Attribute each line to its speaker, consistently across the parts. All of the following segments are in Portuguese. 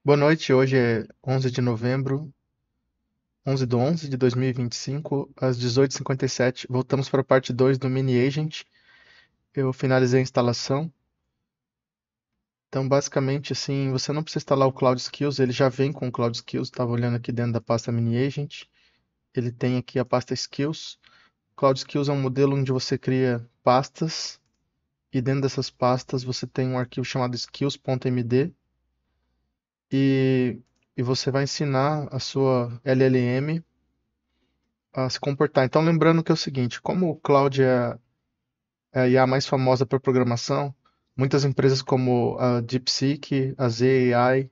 Speaker 1: Boa noite, hoje é 11 de novembro, 11 de 11 de 2025, às 18h57. Voltamos para a parte 2 do Mini Agent. Eu finalizei a instalação. Então, basicamente, assim, você não precisa instalar o Cloud Skills, ele já vem com o Cloud Skills. Estava olhando aqui dentro da pasta Mini Agent. Ele tem aqui a pasta Skills. Cloud Skills é um modelo onde você cria pastas e dentro dessas pastas você tem um arquivo chamado skills.md e, e você vai ensinar a sua LLM a se comportar. Então, lembrando que é o seguinte, como o cloud é a IA mais famosa para programação, muitas empresas como a DeepSeek, a ZAI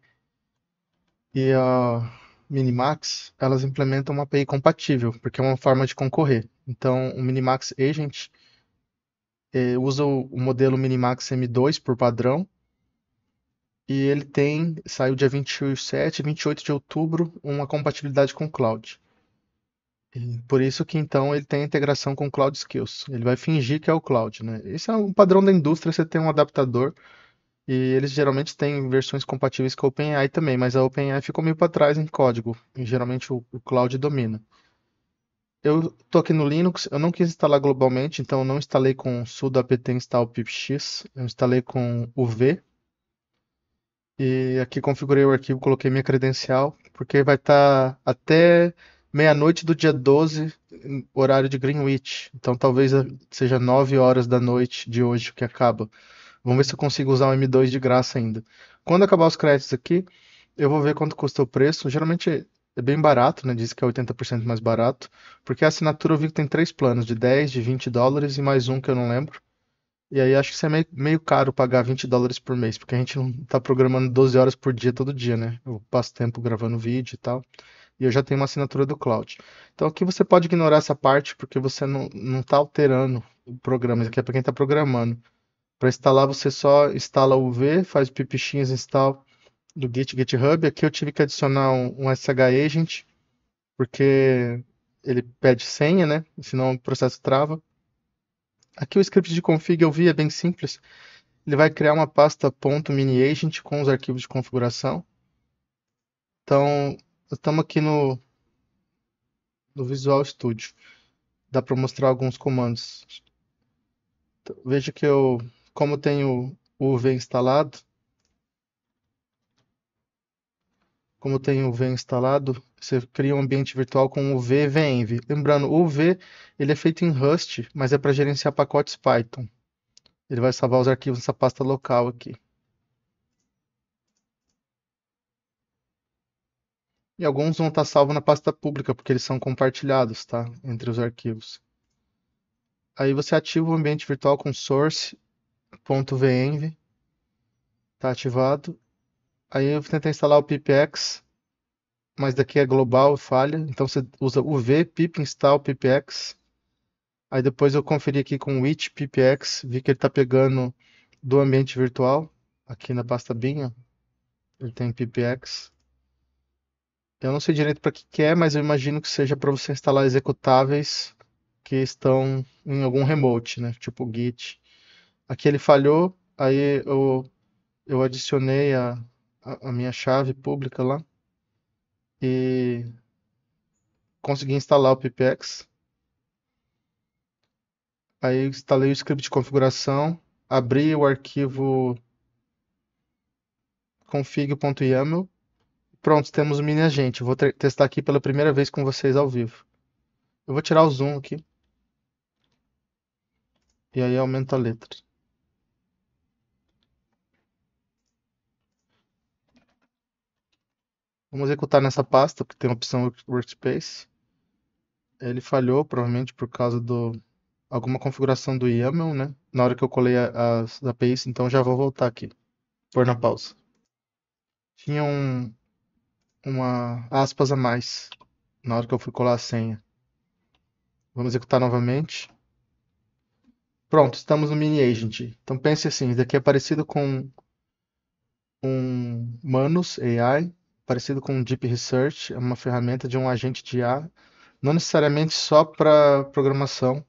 Speaker 1: e a Minimax, elas implementam uma API compatível, porque é uma forma de concorrer. Então, o Minimax Agent usa o modelo Minimax M2 por padrão, e ele saiu dia 27 e 28 de outubro, uma compatibilidade com o cloud. E por isso que então ele tem a integração com o Cloud Skills. Ele vai fingir que é o cloud, né? Esse é um padrão da indústria, você tem um adaptador e eles geralmente têm versões compatíveis com a OpenAI também, mas a OpenAI ficou meio para trás em código e geralmente o cloud domina. Eu tô aqui no Linux, eu não quis instalar globalmente, então eu não instalei com sudo apt install pipx, eu instalei com UV e aqui configurei o arquivo, coloquei minha credencial, porque vai estar até meia-noite do dia 12, horário de Greenwich. Então talvez seja 9 horas da noite de hoje que acaba. Vamos ver se eu consigo usar o M2 de graça ainda. Quando acabar os créditos aqui, eu vou ver quanto custa o preço. Geralmente é bem barato, né? Diz que é 80% mais barato. Porque a assinatura eu vi que tem três planos, de 10, de US$ 20 e mais um que eu não lembro. E aí acho que isso é meio caro pagar US$ 20 por mês, porque a gente não tá programando 12 horas por dia todo dia, né? Eu passo tempo gravando vídeo e tal. E eu já tenho uma assinatura do Cloud. Então aqui você pode ignorar essa parte, porque você não tá alterando o programa. Isso aqui é para quem está programando. Para instalar, você só instala o V, faz o pipixinhas install do GitHub. Aqui eu tive que adicionar um SH Agent, porque ele pede senha, né? Senão o processo trava. Aqui o script de config eu vi, é bem simples. Ele vai criar uma pasta .miniagent com os arquivos de configuração. Então, estamos aqui no Visual Studio. Dá para mostrar alguns comandos. Então, veja que como tenho o UV instalado, você cria um ambiente virtual com o UV venv. Lembrando, o UV ele é feito em Rust, mas é para gerenciar pacotes Python. Ele vai salvar os arquivos nessa pasta local aqui. E alguns vão estar salvos na pasta pública, porque eles são compartilhados, tá? Entre os arquivos. Aí você ativa o ambiente virtual com source.venv, tá ativado. Aí eu vou tentar instalar o pipx, mas daqui é global, falha. Então você usa uv pip install pipx. Aí depois eu conferi aqui com o it pipx, vi que ele está pegando do ambiente virtual, aqui na pasta bin, ó. Ele tem pipx. Eu não sei direito para que é, mas eu imagino que seja para você instalar executáveis que estão em algum remote, né? Tipo Git. Aqui ele falhou, aí eu adicionei a minha chave pública lá e consegui instalar o pipx. Aí instalei o script de configuração, abri o arquivo config.yaml. Pronto, temos o mini agente. Eu vou testar aqui pela primeira vez com vocês ao vivo. Eu vou tirar o zoom aqui e aí aumenta a letra. Vamos executar nessa pasta, que tem a opção Workspace. Ele falhou, provavelmente por causa do alguma configuração do YAML, né? Na hora que eu colei as APIs, então já vou voltar aqui. Pôr na pausa. Tinha uma aspas a mais na hora que eu fui colar a senha. Vamos executar novamente. Pronto, estamos no mini agent. Então pense assim, isso daqui é parecido com um Manus AI, parecido com um Deep Research, é uma ferramenta de um agente de IA, não necessariamente só para programação.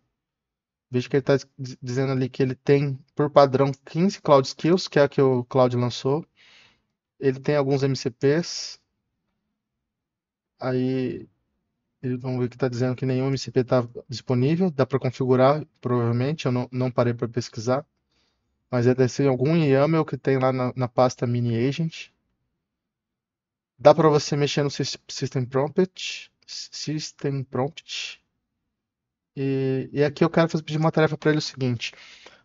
Speaker 1: Veja que ele está dizendo ali que ele tem por padrão 15 Cloud Skills, que é a que o Cloud lançou, Ele tem alguns MCPs, aí vamos ver que está dizendo que nenhum MCP está disponível, dá para configurar, provavelmente, eu não parei para pesquisar, mas deve ser algum YAML que tem lá na pasta mini agent. Dá para você mexer no System Prompt, e aqui eu quero pedir uma tarefa para ele o seguinte,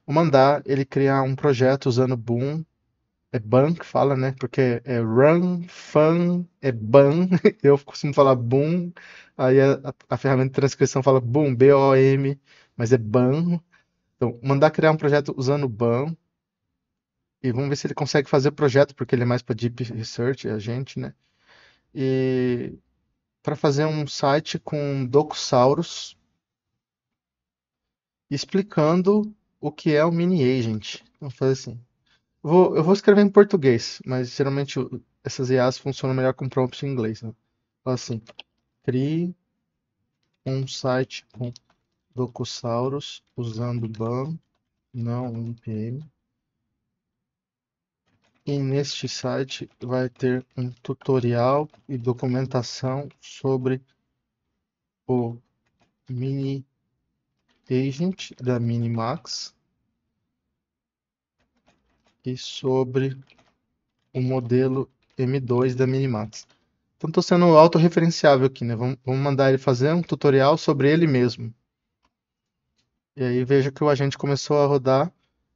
Speaker 1: vou mandar ele criar um projeto usando Boom. É ban que fala, né? Porque é run, fun, é ban. Eu costumo falar boom. Aí a ferramenta de transcrição fala boom, B-O-M, mas é ban. Então, mandar criar um projeto usando ban. E vamos ver se ele consegue fazer o projeto, porque ele é mais para Deep Research, a gente, né? E para fazer um site com Docusaurus explicando o que é o mini agent. Vamos fazer assim. Eu vou escrever em português, mas geralmente essas IAs funcionam melhor com prompt em inglês, né? Fala assim, crie um site com Docusaurus usando BAM, não NPM. E neste site vai ter um tutorial e documentação sobre o mini agent da Minimax e sobre o modelo M2 da Minimax. Então estou sendo autorreferenciável aqui, né? Vamos mandar ele fazer um tutorial sobre ele mesmo. E aí veja que o agente começou a rodar.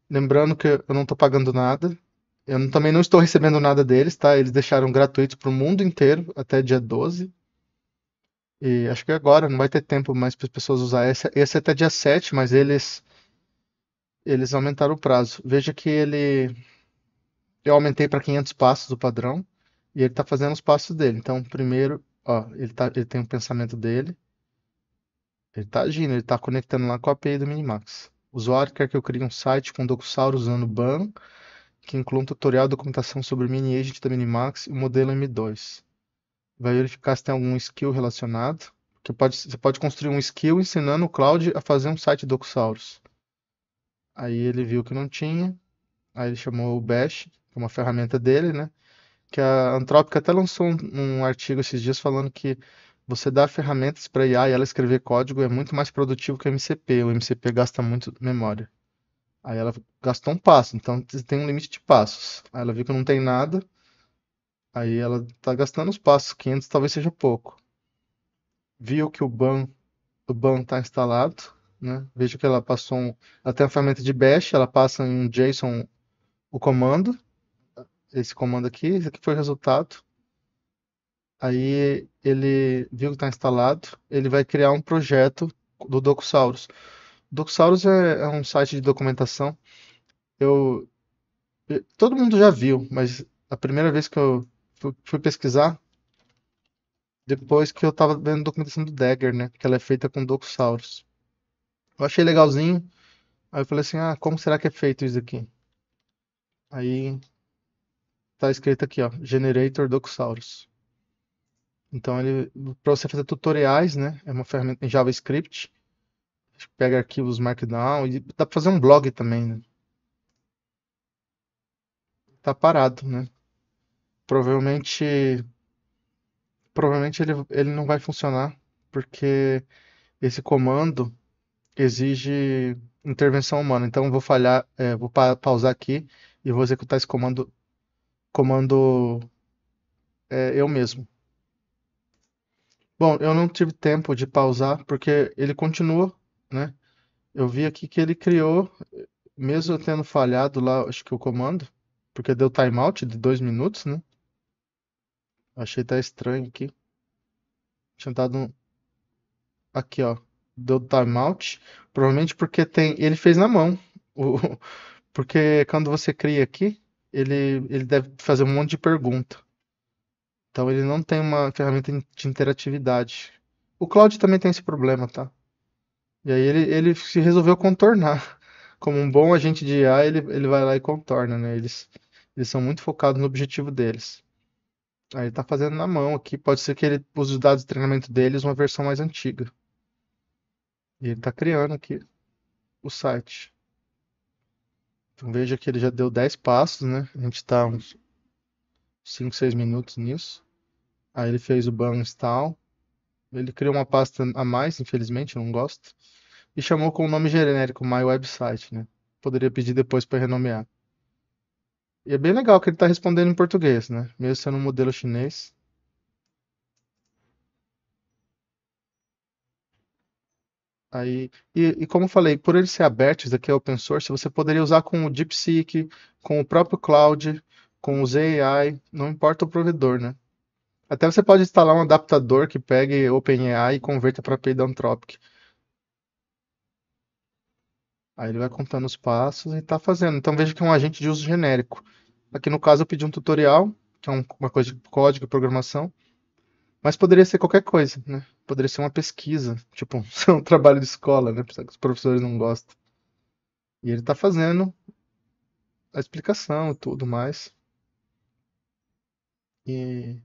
Speaker 1: Lembrando que eu não estou pagando nada. Também não estou recebendo nada deles, tá? Eles deixaram gratuito para o mundo inteiro até dia 12. E acho que agora não vai ter tempo mais para as pessoas usar. Esse é até dia 7, mas eles aumentaram o prazo. Veja que eu aumentei para 500 passos o padrão e ele está fazendo os passos dele. Então, primeiro, ó, ele tem um pensamento dele. Ele está agindo, ele está conectando lá com a API do Minimax. O usuário quer que eu crie um site com Docusaurus usando BAM, que inclua um tutorial e documentação sobre o mini agent da Minimax e o modelo M2. Vai verificar se tem algum skill relacionado. Você pode construir um skill ensinando o Cloud a fazer um site Docusaurus. Aí ele viu que não tinha, aí ele chamou o Bash, que é uma ferramenta dele, né? Que a Anthropic até lançou um artigo esses dias falando que você dá ferramentas para IA e ela escrever código é muito mais produtivo que o MCP. O MCP gasta muito memória. Aí ela gastou um passo, então tem um limite de passos. Aí ela viu que não tem nada, aí ela tá gastando os passos, 500 talvez seja pouco. Viu que o ban tá instalado, né? Veja que ela tem a ferramenta de bash, ela passa em um JSON o comando, esse comando aqui, esse aqui foi o resultado. Aí ele viu que está instalado, ele vai criar um projeto do Docusaurus. O Docusaurus é um site de documentação. Eu, todo mundo já viu, mas a primeira vez que eu fui pesquisar, depois que eu estava vendo a documentação do Dagger, né? Que ela é feita com Docusaurus. Eu achei legalzinho, aí eu falei assim, ah, como será que é feito isso aqui? Aí tá escrito aqui, ó, Generator Docusaurus. Então ele, para você fazer tutoriais, né? É uma ferramenta em JavaScript. Pega arquivos Markdown e dá pra fazer um blog também, né? Tá parado, né? Provavelmente, provavelmente ele não vai funcionar porque esse comando exige intervenção humana. Então eu vou falhar, vou pausar aqui e vou executar esse comando eu mesmo. Bom, eu não tive tempo de pausar porque ele continua, né? Eu vi aqui que ele criou, mesmo eu tendo falhado lá, acho que o comando, porque deu timeout de 2 minutos, né? Achei até estranho aqui. Tinha dado aqui, ó. Deu timeout. Provavelmente porque ele fez na mão. O- Porque quando você cria aqui, ele deve fazer um monte de pergunta. Então ele não tem uma ferramenta de interatividade. O Claude também tem esse problema, tá? E aí ele se resolveu contornar. Como um bom agente de IA, ele vai lá e contorna, né? Eles são muito focados no objetivo deles. Aí ele tá fazendo na mão aqui. Pode ser que ele use os dados de treinamento deles uma versão mais antiga. E ele está criando aqui o site. Então veja que ele já deu 10 passos, né? A gente está uns 5, 6 minutos nisso. Aí ele fez o ban install. Ele criou uma pasta a mais, infelizmente, eu não gosto. E chamou com o nome genérico, My Website, né? Poderia pedir depois para renomear. E é bem legal que ele está respondendo em português, né? Mesmo sendo um modelo chinês. Aí, e como eu falei, por ele ser aberto, isso aqui é open source, você poderia usar com o DeepSeek, com o próprio Cloud, com o ZAI, não importa o provedor, né? Até você pode instalar um adaptador que pegue OpenAI e converta para API da Anthropic. Aí ele vai contando os passos e está fazendo. Então veja que é um agente de uso genérico. Aqui no caso eu pedi um tutorial, que é uma coisa de código e programação, mas poderia ser qualquer coisa, né? Poderia ser uma pesquisa, tipo um trabalho de escola, né? Que os professores não gostam. E ele está fazendo a explicação e tudo mais. E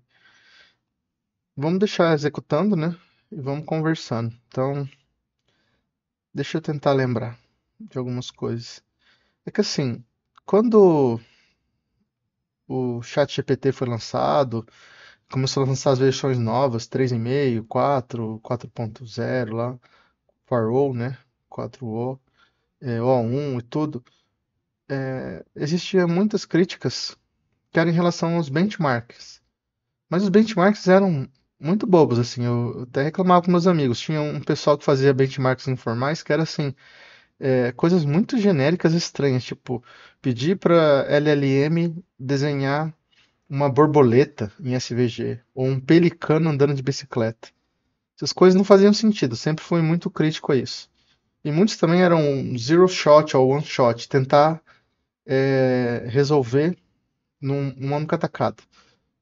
Speaker 1: vamos deixar executando, né? E vamos conversando. Então, deixa eu tentar lembrar de algumas coisas. É que assim, quando o ChatGPT foi lançado, começou a lançar as versões novas, 3,5, 4, 4.0 lá, 4o, né? 4o, O1 e tudo. Existiam muitas críticas que eram em relação aos benchmarks. Mas os benchmarks eram muito bobos, assim. Eu até reclamava com meus amigos. Tinha um pessoal que fazia benchmarks informais que era assim, coisas muito genéricas e estranhas, tipo, pedir para LLM desenhar uma borboleta em SVG ou um pelicano andando de bicicleta. Essas coisas não faziam sentido, sempre fui muito crítico a isso. E muitos também eram zero shot ou one shot, tentar resolver numa única tacada.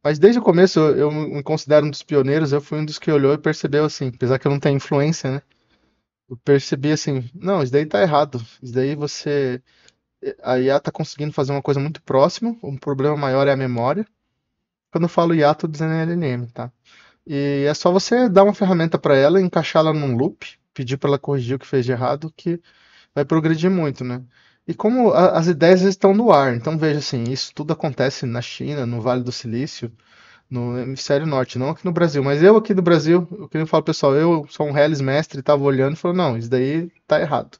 Speaker 1: Mas desde o começo eu me considero um dos pioneiros, eu fui um dos que olhou e percebeu assim, apesar que eu não tenho influência, né? Eu percebi assim, não, isso daí tá errado. Isso daí você. A IA tá conseguindo fazer uma coisa muito próxima, um problema maior é a memória. Quando eu falo IA, tô dizendo LLM, tá? E é só você dar uma ferramenta para ela, encaixá-la num loop, pedir para ela corrigir o que fez de errado, que vai progredir muito, né? E como as ideias estão no ar, então veja assim, isso tudo acontece na China, no Vale do Silício, no hemisfério norte, não aqui no Brasil. Mas eu aqui no Brasil, eu queria falar, pessoal, eu sou um Hellis mestre, estava olhando e falou, não, isso daí tá errado.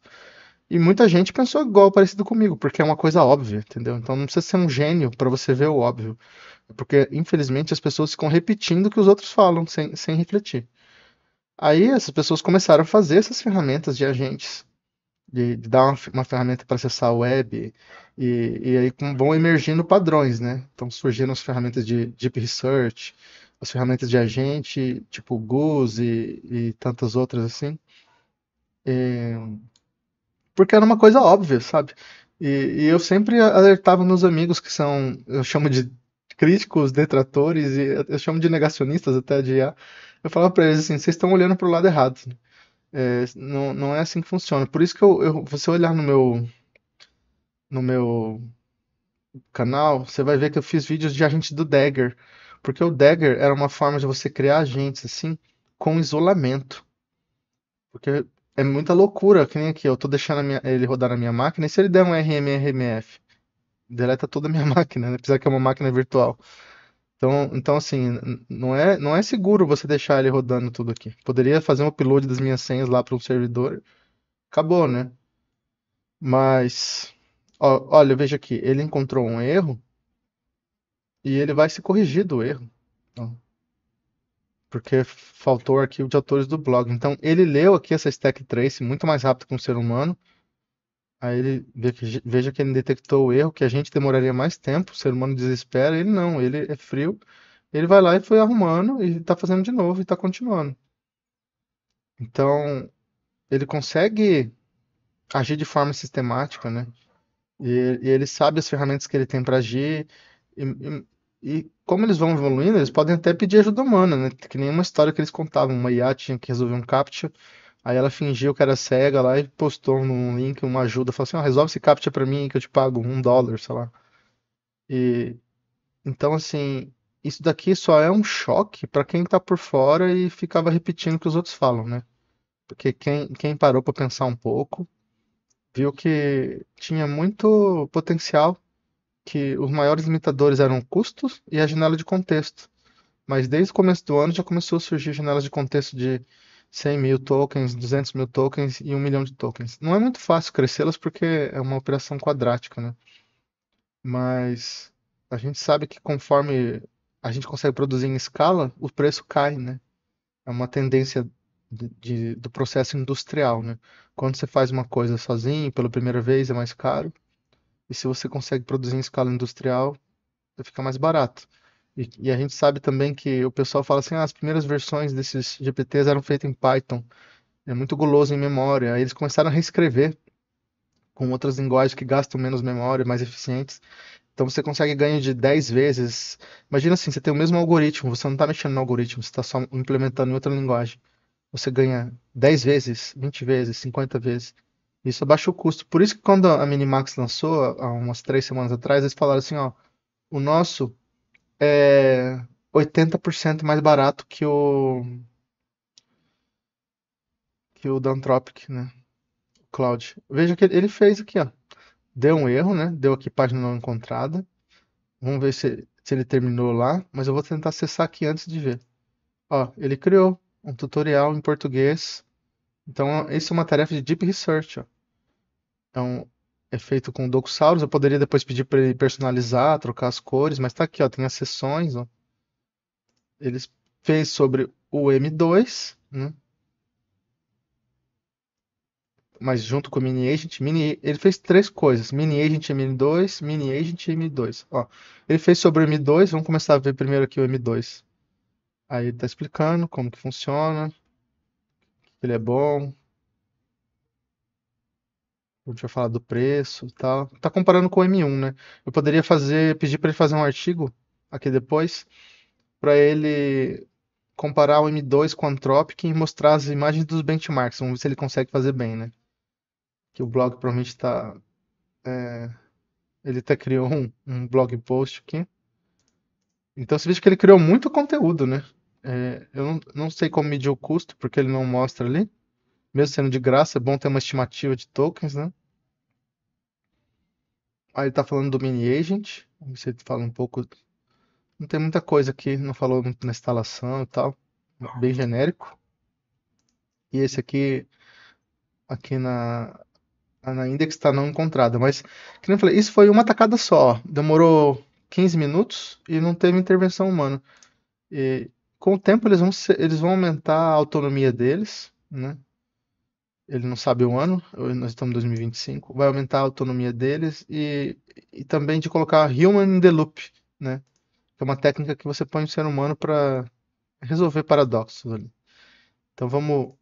Speaker 1: E muita gente pensou igual, parecido comigo, porque é uma coisa óbvia, entendeu? Então não precisa ser um gênio para você ver o óbvio. Porque, infelizmente, as pessoas ficam repetindo o que os outros falam, sem refletir. Aí essas pessoas começaram a fazer essas ferramentas de agentes, de dar uma ferramenta para acessar a web, e aí vão emergindo padrões, né? Então surgiram as ferramentas de Deep Research, as ferramentas de agente, tipo Goose e tantas outras assim, porque era uma coisa óbvia, sabe? E eu sempre alertava meus amigos que são, eu chamo de críticos, detratores, e eu chamo de negacionistas até de IA. Eu falava para eles assim, vocês estão olhando para o lado errado. Não, não é assim que funciona. Por isso que você olhar no meu canal, você vai ver que eu fiz vídeos de agente do Dagger. Porque o Dagger era uma forma de você criar agentes assim, com isolamento. Porque é muita loucura, que nem aqui, eu tô deixando ele rodar na minha máquina, e se ele der um RMRMF? Deleta toda a minha máquina, né? Apesar que é uma máquina virtual. Então assim, não é seguro você deixar ele rodando tudo aqui. Poderia fazer um upload das minhas senhas lá para um servidor, acabou, né? Mas, olha, veja aqui, ele encontrou um erro e ele vai se corrigir do erro. Ó, porque faltou o arquivo de autores do blog. Então, ele leu aqui essa stack trace muito mais rápido que um ser humano. Aí ele veja que ele detectou o erro, que a gente demoraria mais tempo, o ser humano desespera, ele não, ele é frio. Ele vai lá e foi arrumando e tá fazendo de novo e tá continuando. Então, ele consegue agir de forma sistemática, né? E ele sabe as ferramentas que ele tem para agir. E como eles vão evoluindo, eles podem até pedir ajuda humana, né? Que nem uma história que eles contavam. Uma IA tinha que resolver um CAPTCHA, aí ela fingiu que era cega lá e postou num link uma ajuda. Falou assim: ó, resolve esse CAPTCHA pra mim que eu te pago $1, sei lá. E então, assim, isso daqui só é um choque para quem tá por fora e ficava repetindo o que os outros falam, né? Porque quem parou para pensar um pouco viu que tinha muito potencial que os maiores limitadores eram custos e a janela de contexto. Mas desde o começo do ano já começou a surgir janelas de contexto de 100 mil tokens, 200 mil tokens e 1 milhão de tokens. Não é muito fácil crescê-las porque é uma operação quadrática, né? Mas a gente sabe que conforme a gente consegue produzir em escala, o preço cai, né? É uma tendência do processo industrial, né? Quando você faz uma coisa sozinho, pela primeira vez, é mais caro. E se você consegue produzir em escala industrial, fica mais barato. E a gente sabe também que o pessoal fala assim, as primeiras versões desses GPTs eram feitas em Python. É muito guloso em memória. Aí eles começaram a reescrever com outras linguagens que gastam menos memória, mais eficientes. Então você consegue ganho de 10 vezes. Imagina assim, você tem o mesmo algoritmo, você não está mexendo no algoritmo, você está só implementando em outra linguagem. Você ganha 10 vezes, 20 vezes, 50 vezes. Isso abaixa o custo. Por isso que quando a Minimax lançou, há umas 3 semanas atrás, eles falaram assim, ó, o nosso é 80% mais barato que o da Anthropic, né? O Cloud. Veja que ele fez aqui, ó. Deu um erro, né? Deu aqui página não encontrada. Vamos ver se ele terminou lá, mas eu vou tentar acessar aqui antes de ver. Ó, ele criou um tutorial em português. Então, isso é uma tarefa de Deep Research, ó. Então, é feito com Docusaurus. Eu poderia depois pedir para ele personalizar, trocar as cores, mas tá aqui, ó, tem as seções, ó. Ele fez sobre o M2, né? Mas junto com o Mini Agent, ele fez três coisas: Mini Agent M2, Mini Agent e M2. Ó, ele fez sobre o M2, vamos começar a ver primeiro aqui o M2. Aí ele tá explicando como que funciona, que ele é bom, a gente vai falar do preço e tal. Tá comparando com o M1, né? Eu poderia pedir para ele fazer um artigo aqui depois, para ele comparar o M2 com o Anthropic e mostrar as imagens dos benchmarks. Vamos ver se ele consegue fazer bem, né? Que o blog provavelmente tá. Ele até criou um blog post aqui. Então você vê que ele criou muito conteúdo, né? Eu não sei como medir o custo, porque ele não mostra ali. Mesmo sendo de graça, é bom ter uma estimativa de tokens, né? Aí ele tá falando do mini agent. Vamos ver se ele fala um pouco. Não tem muita coisa aqui, não falou muito na instalação e tal. Bem genérico. E esse aqui na Index está não encontrada. Mas, que nem eu falei, isso foi uma tacada só. Demorou 15 minutos e não teve intervenção humana. E com o tempo eles vão aumentar a autonomia deles, né? Ele não sabe o ano, nós estamos em 2025. Vai aumentar a autonomia deles e também de colocar human in the loop, né? Que é uma técnica que você põe o ser humano para resolver paradoxos ali. Então vamos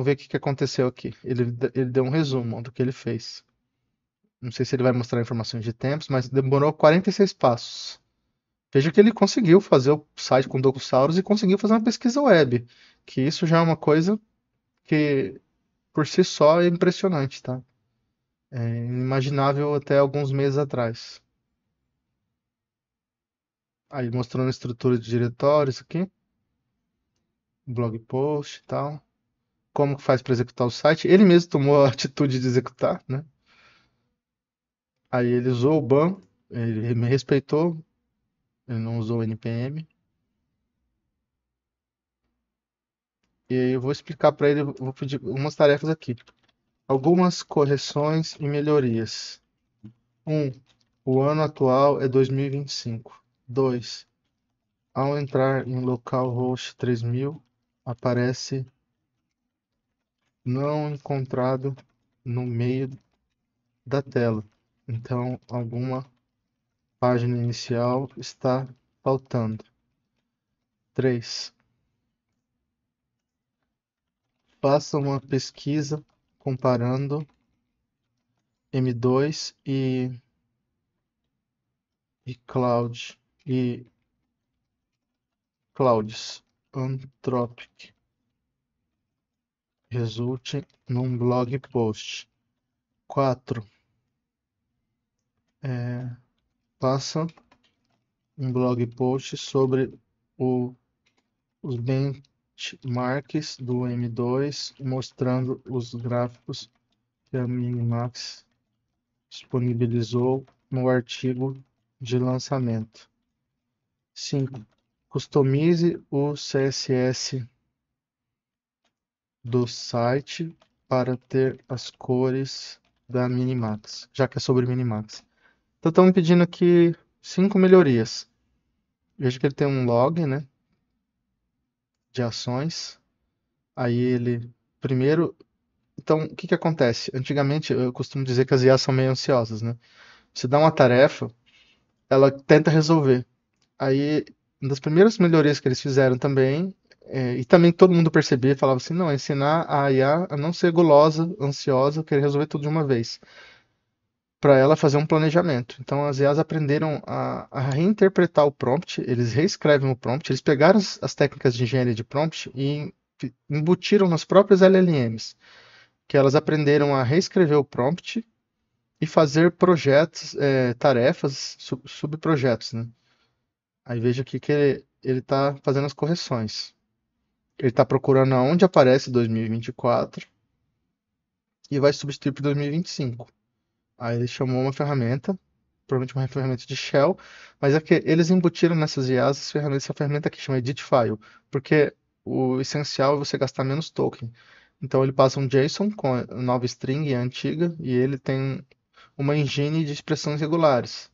Speaker 1: ver o que aconteceu aqui. Ele deu um resumo do que ele fez. Não sei se ele vai mostrar informações de tempos, mas demorou 46 passos. Veja que ele conseguiu fazer o site com Docusaurus e conseguiu fazer uma pesquisa web, que isso já é uma coisa que por si só é impressionante, tá? É inimaginável até alguns meses atrás. Aí mostrando a estrutura de diretórios aqui, blog post e tal. Como que faz para executar o site? Ele mesmo tomou a atitude de executar, né? Aí ele usou o ban, ele me respeitou, ele não usou o npm. E aí eu vou explicar para ele, vou pedir umas tarefas aqui. Algumas correções e melhorias. 1. O ano atual é 2025. 2. Ao entrar em localhost 3000, aparece não encontrado no meio da tela. Então, alguma página inicial está faltando. 3. Faça uma pesquisa comparando M2 e Cloud e Clouds Anthropic. Resulte num blog post. 4. Faça um blog post sobre o, os benchmarks do M2, mostrando os gráficos que a Minimax disponibilizou no artigo de lançamento. 5. Customize o CSS do site para ter as cores da Minimax, já que é sobre Minimax. Então estão me pedindo aqui 5 melhorias. Veja que ele tem um log, né, de ações. Aí ele primeiro, então o que que acontece? Antigamente eu costumo dizer que as IAs são meio ansiosas, né? Você dá uma tarefa, ela tenta resolver. Aí, uma das primeiras melhorias que eles fizeram também, e também todo mundo percebia, falava assim, não, é ensinar a IA a não ser gulosa, ansiosa, querer resolver tudo de uma vez, para ela fazer um planejamento. Então, as IAs aprenderam a reinterpretar o prompt, eles reescrevem o prompt, eles pegaram as técnicas de engenharia de prompt e embutiram nas próprias LLMs, que elas aprenderam a reescrever o prompt e fazer projetos, tarefas, subprojetos, né? Aí veja aqui que ele está fazendo as correções. Ele está procurando aonde aparece 2024 e vai substituir para 2025. Aí ele chamou uma ferramenta, provavelmente uma ferramenta de Shell, mas é que eles embutiram nessas IAs essa ferramenta que chama Editfile, porque o essencial é você gastar menos token. Então ele passa um JSON com a nova string e a antiga, e ele tem uma engine de expressões regulares.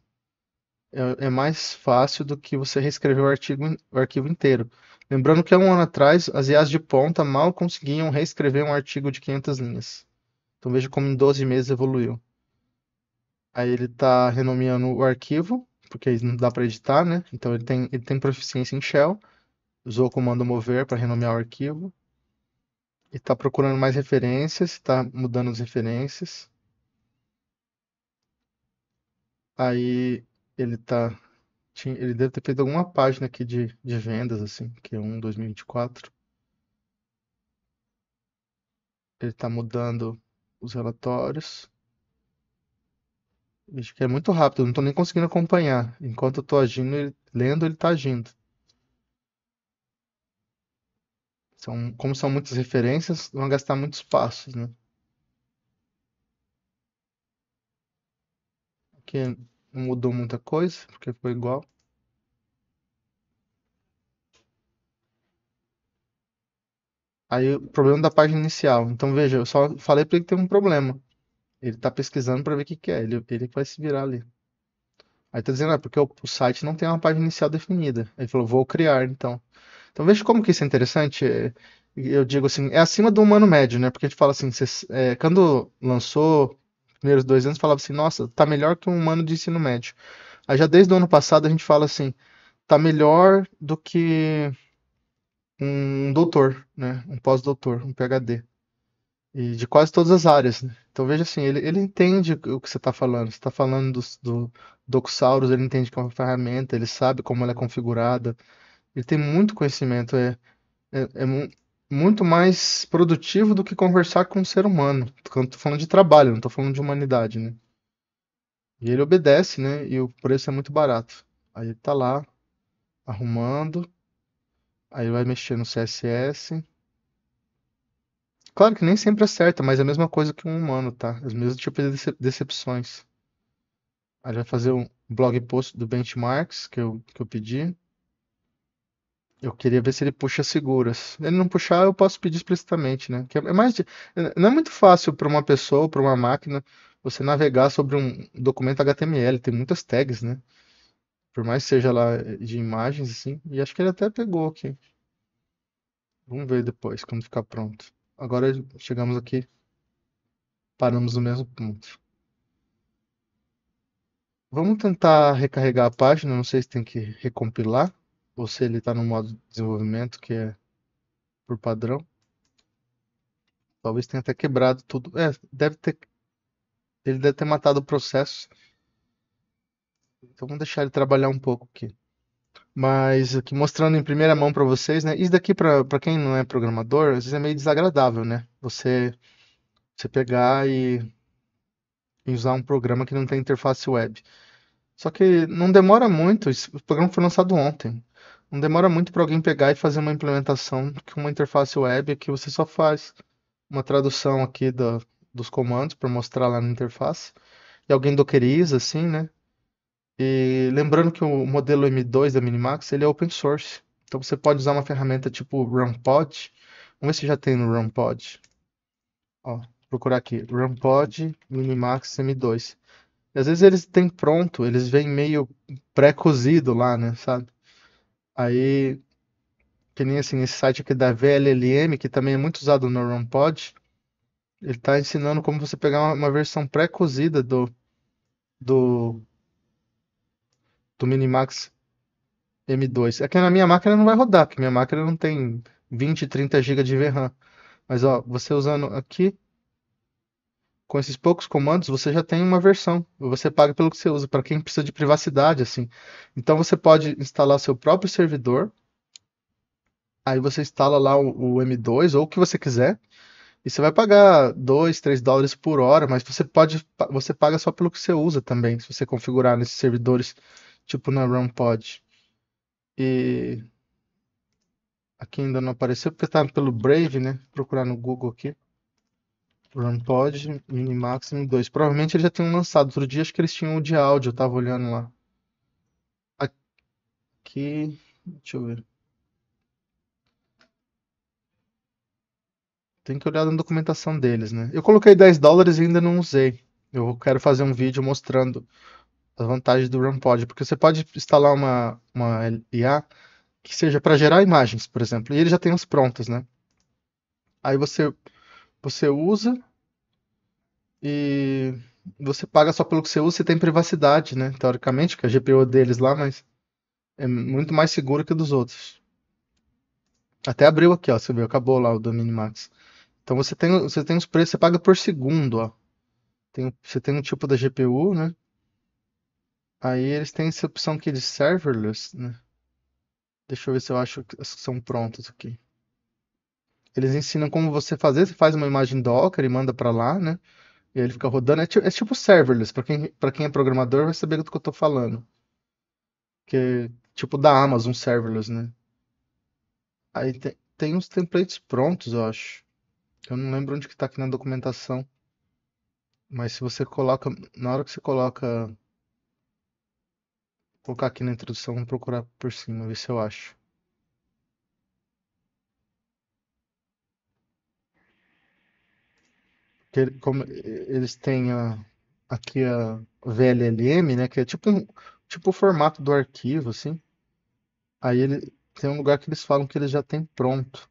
Speaker 1: É mais fácil do que você reescrever o arquivo inteiro. Lembrando que há um ano atrás, as IAs de ponta mal conseguiam reescrever um artigo de 500 linhas. Então veja como em 12 meses evoluiu. Aí ele está renomeando o arquivo, porque aí não dá para editar, né? Então ele tem proficiência em Shell, usou o comando mover para renomear o arquivo, e está procurando mais referências, está mudando as referências. Aí ele tá, ele deve ter feito alguma página aqui de vendas, assim, Q1 2024. Ele está mudando os relatórios. Acho que é muito rápido, eu não estou nem conseguindo acompanhar. Enquanto eu estou agindo, lendo, ele está agindo. Como são muitas referências, vão gastar muitos passos, né? Aqui não mudou muita coisa, porque foi igual. Aí o problema da página inicial. Então veja, eu só falei para ele que tem um problema. Ele está pesquisando para ver o que que é. Ele vai se virar ali. Aí tá dizendo, porque o site não tem uma página inicial definida. Ele falou, vou criar, então. Então veja como que isso é interessante. Eu digo assim, é acima do humano médio, né? Porque a gente fala assim, quando lançou, os primeiros 2 anos, falava assim, nossa, tá melhor que um humano de ensino médio. Aí já desde o ano passado a gente fala assim, tá melhor do que um doutor, né? Um pós-doutor, um PhD. E de quase todas as áreas, né? Então veja assim, ele entende o que você está falando. Você está falando do Docusaurus, ele entende que é uma ferramenta, ele sabe como ela é configurada. Ele tem muito conhecimento, muito mais produtivo do que conversar com um ser humano. Quando tô falando de trabalho, não tô falando de humanidade, né? E ele obedece, né? E o preço é muito barato. Aí ele tá lá, arrumando, aí vai mexer no CSS. Claro que nem sempre acerta, mas é a mesma coisa que um humano, tá? Os mesmos tipos de decepções. Aí ele vai fazer um blog post do benchmarks que eu pedi. Eu queria ver se ele puxa seguras. Se ele não puxar, eu posso pedir explicitamente, né? Que não é muito fácil para uma pessoa, para uma máquina, você navegar sobre um documento HTML. Tem muitas tags, né? Por mais que seja lá de imagens, assim. E acho que ele até pegou aqui. Vamos ver depois, quando ficar pronto. Agora chegamos aqui, paramos no mesmo ponto. Vamos tentar recarregar a página. Não sei se tem que recompilar ou se ele está no modo de desenvolvimento, que é por padrão. Talvez tenha até quebrado tudo. Ele deve ter matado o processo. Então vamos deixar ele trabalhar um pouco aqui. Mas aqui mostrando em primeira mão para vocês, né? Isso daqui para quem não é programador, às vezes é meio desagradável, né? Você pegar e usar um programa que não tem interface web. Só que não demora muito, o programa foi lançado ontem. Não demora muito para alguém pegar e fazer uma implementação com uma interface web que você só faz uma tradução aqui dos comandos para mostrar lá na interface. E alguém dockeriza, assim, né? E lembrando que o modelo M2 da Minimax, ele é open source. Então você pode usar uma ferramenta tipo RunPod. Vamos ver se já tem no RunPod. Ó, procurar aqui, RunPod Minimax M2. E às vezes eles têm pronto, eles vêm meio pré-cozido lá, né, sabe? Aí, que nem assim, esse site aqui da VLLM, que também é muito usado no RunPod, ele tá ensinando como você pegar uma versão pré-cozida do, do Minimax M2. É que na minha máquina não vai rodar, porque minha máquina não tem 20, 30 GB de VRAM. Mas ó, você usando aqui, com esses poucos comandos, você já tem uma versão. Você paga pelo que você usa, para quem precisa de privacidade, assim. Então você pode instalar seu próprio servidor, aí você instala lá o M2 ou o que você quiser, e você vai pagar 2, 3 dólares por hora, mas você paga só pelo que você usa também, se você configurar nesses servidores, tipo na RunPod. E aqui ainda não apareceu porque tá pelo Brave, né? Vou procurar no Google aqui. RunPod Minimax M2. Provavelmente eles já tinham lançado. Outro dia acho que eles tinham o de áudio, eu tava olhando lá. Aqui, deixa eu ver. Tem que olhar na documentação deles, né? Eu coloquei 10 dólares e ainda não usei. Eu quero fazer um vídeo mostrando as vantagens do RunPod, porque você pode instalar uma IA que seja para gerar imagens, por exemplo, e ele já tem as prontas, né? Aí você usa e você paga só pelo que você usa, você tem privacidade, né? Teoricamente, que a GPU deles lá, mas é muito mais seguro que a dos outros. Até abriu aqui, ó, você viu, acabou lá o do Minimax. Então você tem os preços, você paga por segundo, ó. Você tem um tipo da GPU, né? Aí eles têm essa opção aqui de serverless, né? Deixa eu ver se eu acho que são prontos aqui. Eles ensinam como você faz uma imagem Docker e manda pra lá, né? E aí ele fica rodando. É tipo serverless, para quem é programador vai saber do que eu tô falando. Que é tipo da Amazon serverless, né? Aí tem uns templates prontos, eu acho. Eu não lembro onde que tá aqui na documentação. Mas se você coloca, na hora que você colocar aqui na introdução, vamos procurar por cima, ver se eu acho. Como eles têm aqui a VLLM, né, que é tipo o formato do arquivo, assim. Aí ele tem um lugar que eles falam que eles já têm pronto.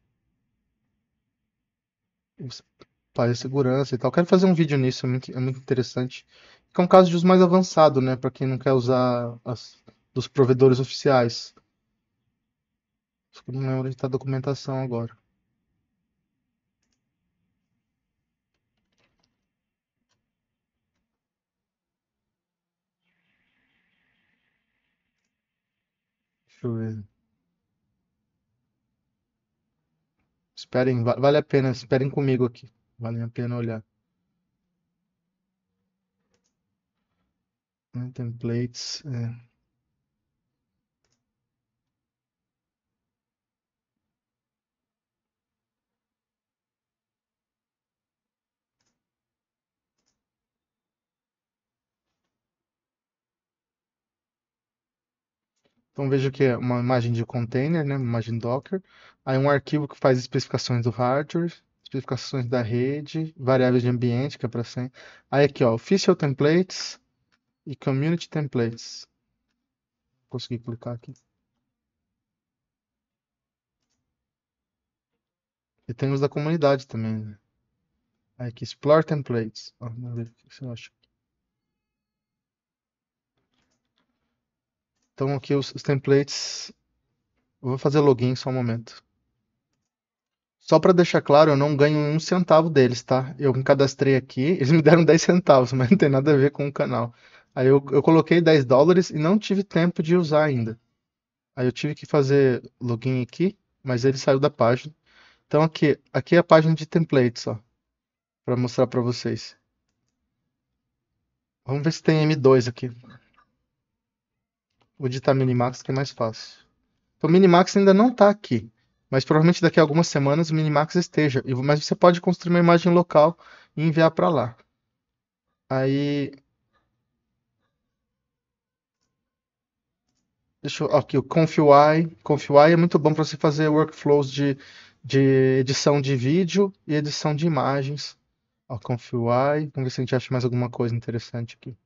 Speaker 1: Para segurança e tal. Quero fazer um vídeo nisso, é muito interessante. Que é um caso de uso mais avançado, né, para quem não quer usar dos provedores oficiais. Só que eu não lembro onde está a documentação agora. Deixa eu ver. Esperem, vale a pena, esperem comigo aqui. Vale a pena olhar. Templates. Então veja que é uma imagem de container, né, uma imagem Docker. Aí um arquivo que faz especificações do hardware, especificações da rede, variáveis de ambiente, que é para sempre. Aí aqui, ó, Official Templates e Community Templates. Consegui clicar aqui. E tem os da comunidade também, né? Aí aqui, Explore Templates. Ó, vamos ver o que você acha. Então aqui os templates. Eu vou fazer login só um momento. Só para deixar claro, eu não ganho um centavo deles, tá? Eu me cadastrei aqui, eles me deram 10 centavos, mas não tem nada a ver com o canal. Aí eu coloquei 10 dólares e não tive tempo de usar ainda. Aí eu tive que fazer login aqui, mas ele saiu da página. Então aqui é a página de templates, ó, para mostrar para vocês. Vamos ver se tem M2 aqui. Vou digitar Minimax que é mais fácil. Então o Minimax ainda não está aqui, mas provavelmente daqui a algumas semanas o Minimax esteja. Mas você pode construir uma imagem local e enviar para lá. Aí Deixa eu, aqui, o ConfUI. ConfUI é muito bom para você fazer workflows de edição de vídeo e edição de imagens. Ó, ConfUI. Vamos ver se a gente acha mais alguma coisa interessante aqui.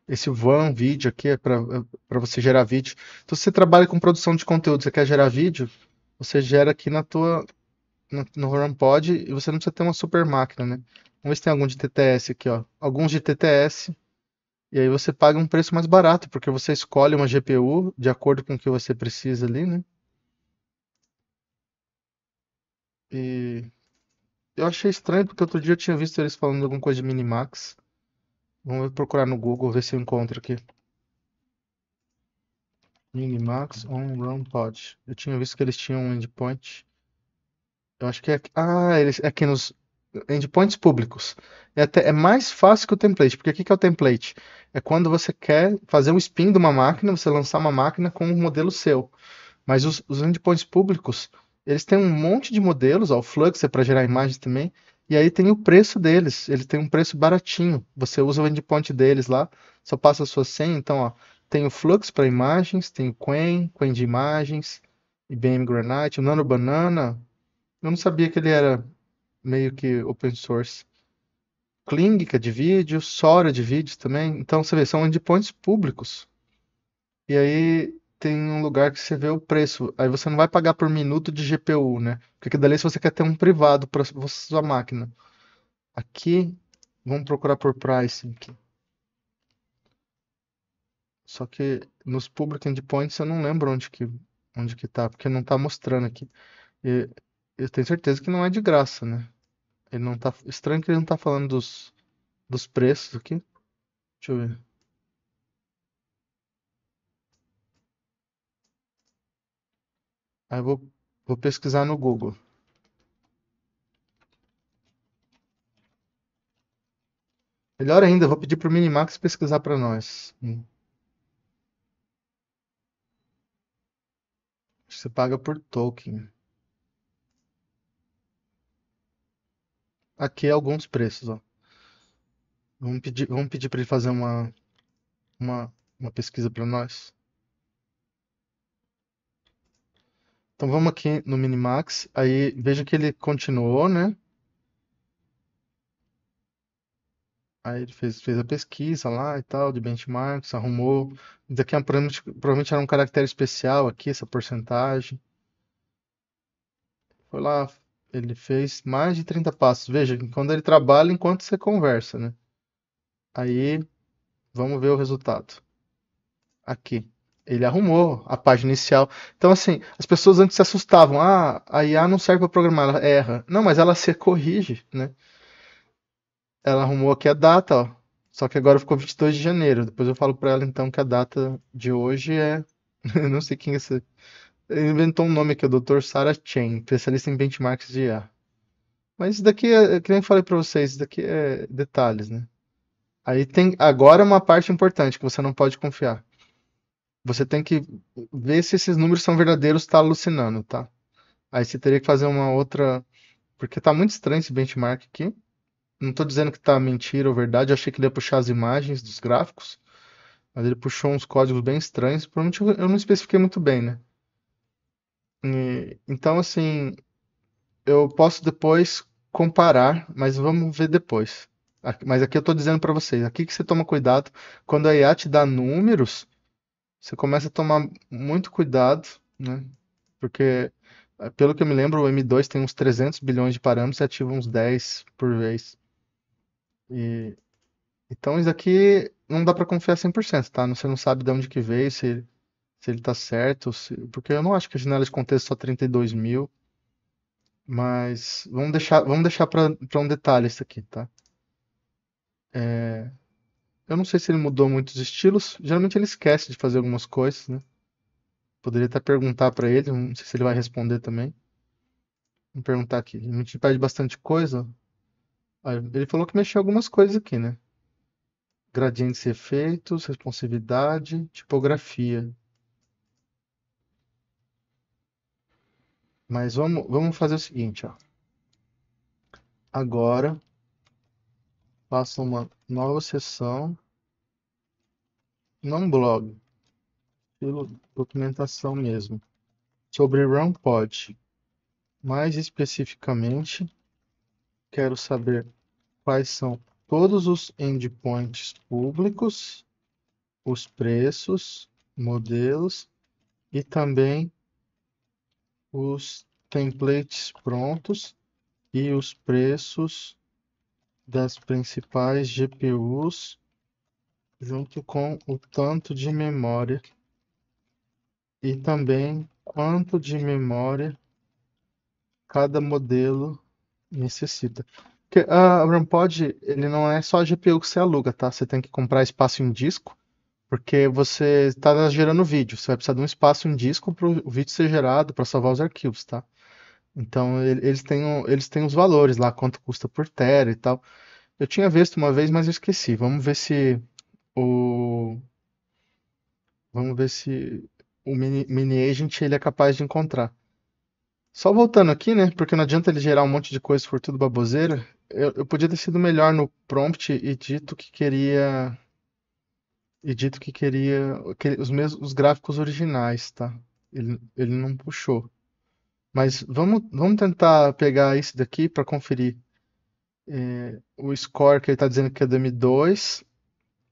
Speaker 1: Esse One Vídeo aqui é para você gerar vídeo. Então, se você trabalha com produção de conteúdo, você quer gerar vídeo, você gera aqui no RunPod e você não precisa ter uma super máquina, né? Vamos ver se tem algum de TTS aqui, ó. Alguns de TTS. E aí você paga um preço mais barato, porque você escolhe uma GPU de acordo com o que você precisa ali, né? E eu achei estranho, porque outro dia eu tinha visto eles falando alguma coisa de Minimax. Vamos procurar no Google, ver se eu encontro aqui. Minimax on RunPod. Eu tinha visto que eles tinham um endpoint. Eu acho que é. Ah, eles é aqui nos endpoints públicos. É mais fácil que o template, porque o que que é o template? É quando você quer fazer um spin de uma máquina, você lançar uma máquina com um modelo seu. Mas os endpoints públicos, eles têm um monte de modelos, ó, o Flux é para gerar imagens também, e aí tem o preço deles, eles têm um preço baratinho. Você usa o endpoint deles lá, só passa a sua senha, então, ó, tem o Flux para imagens, tem o Qwen de imagens, IBM Granite, o Nano Banana, eu não sabia que ele era meio que open source. Kling, que é de vídeo, Sora de vídeos também. Então você vê, são endpoints públicos. E aí tem um lugar que você vê o preço. Aí você não vai pagar por minuto de GPU, né? Porque dali se você quer ter um privado para sua máquina. Aqui, vamos procurar por pricing aqui. Só que nos public endpoints eu não lembro onde que tá, porque não tá mostrando aqui. E eu tenho certeza que não é de graça, né? Ele não tá, estranho que ele não tá falando dos preços aqui. Deixa eu ver. Aí eu vou pesquisar no Google. Melhor ainda, eu vou pedir pro Minimax pesquisar para nós. Você paga por token. Aqui alguns preços, ó. Vamos pedir para ele fazer uma, uma pesquisa para nós. Então vamos aqui no Minimax. Aí veja que ele continuou, né? Aí ele fez a pesquisa lá e tal, de benchmarks, arrumou. Isso aqui provavelmente era um caractere especial aqui, essa porcentagem. Foi lá, ele fez mais de 30 passos. Veja, quando ele trabalha enquanto você conversa, né? Aí vamos ver o resultado. Aqui. Ele arrumou a página inicial. Então, assim, as pessoas antes se assustavam. Ah, a IA não serve para programar, ela erra. Não, mas ela se corrige, né? Ela arrumou aqui a data, ó. Só que agora ficou 22 de janeiro. Depois eu falo para ela, então, que a data de hoje é. Eu não sei quem é esse. Ele inventou um nome aqui, o Dr. Sarah Chen, especialista em benchmarks de IA. Mas isso daqui que nem eu falei para vocês, isso daqui é detalhes, né? Aí tem agora uma parte importante que você não pode confiar. Você tem que ver se esses números são verdadeiros, está alucinando, tá? Aí você teria que fazer uma outra. Porque tá muito estranho esse benchmark aqui. Não tô dizendo que tá mentira ou verdade, eu achei que ele ia puxar as imagens dos gráficos, mas ele puxou uns códigos bem estranhos. Provavelmente eu não especifiquei muito bem, né? Então, assim, eu posso depois comparar, mas vamos ver depois. Mas aqui eu tô dizendo para vocês, aqui que você toma cuidado, quando a IA te dá números, você começa a tomar muito cuidado, né? Porque, pelo que eu me lembro, o M2 tem uns 300 bilhões de parâmetros e ativa uns 10 por vez. E, então, isso aqui não dá para confiar 100%, tá? Você não sabe de onde que veio, se ele tá certo, porque eu não acho que a janela de contexto é só 32 mil, mas vamos deixar para um detalhe isso aqui, tá? Eu não sei se ele mudou muitos estilos, geralmente ele esquece de fazer algumas coisas, né? Poderia até perguntar para ele, não sei se ele vai responder também. Vamos perguntar aqui. A gente pede bastante coisa. Ah, ele falou que mexeu algumas coisas aqui, né? Gradientes e efeitos, responsividade, tipografia. Mas vamos fazer o seguinte, ó. Agora Faça uma nova sessão, não blog, estilo documentação mesmo, sobre RunPod. Mais especificamente, quero saber quais são todos os endpoints públicos, os preços, modelos e também os templates prontos e os preços das principais GPUs, junto com o tanto de memória e também quanto de memória cada modelo necessita. Porque a RAMPod, ele não é só a GPU que você aluga, tá? Você tem que comprar espaço em disco, porque você está gerando vídeo. Você vai precisar de um espaço em disco para o vídeo ser gerado, para salvar os arquivos, tá? Então, eles têm os valores lá, quanto custa por tera e tal. Eu tinha visto uma vez, mas eu esqueci. O, vamos ver se o mini agent ele é capaz de encontrar. Só voltando aqui, né? Porque não adianta ele gerar um monte de coisa se for tudo baboseira. Eu podia ter sido melhor no prompt e dito que queria os mesmos os gráficos originais, tá? Ele não puxou. Mas vamos tentar pegar esse daqui para conferir o score que ele está dizendo que é do M2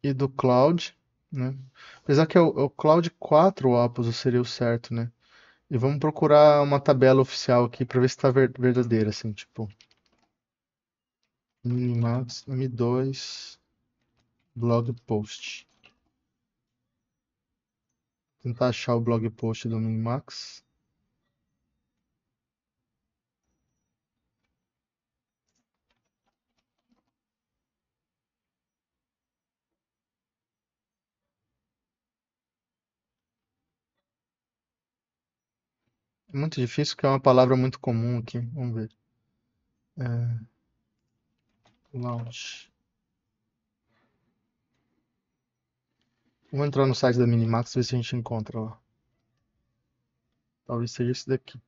Speaker 1: e do Cloud, né? Apesar que é o Cloud 4 o Apos seria o certo, né? E vamos procurar uma tabela oficial aqui para ver se está verdadeira, assim, tipo Minimax M2 blog post. Tentar achar o blog post do Minimax. É muito difícil porque é uma palavra muito comum aqui. Vamos ver. É, launch. Vamos entrar no site da Minimax e ver se a gente encontra lá. Talvez seja esse daqui.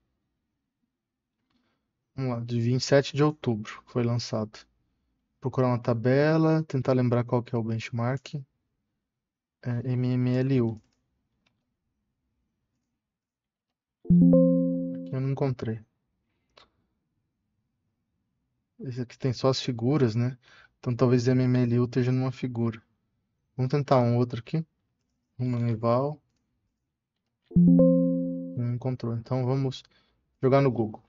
Speaker 1: Vamos lá, de 27 de outubro foi lançado. Procurar uma tabela, tentar lembrar qual que é o benchmark. É MMLU. Aqui eu não encontrei. Esse aqui tem só as figuras, né? Então talvez MMLU esteja numa figura. Vamos tentar um outro aqui. Um rival. Não encontrou. Então vamos jogar no Google.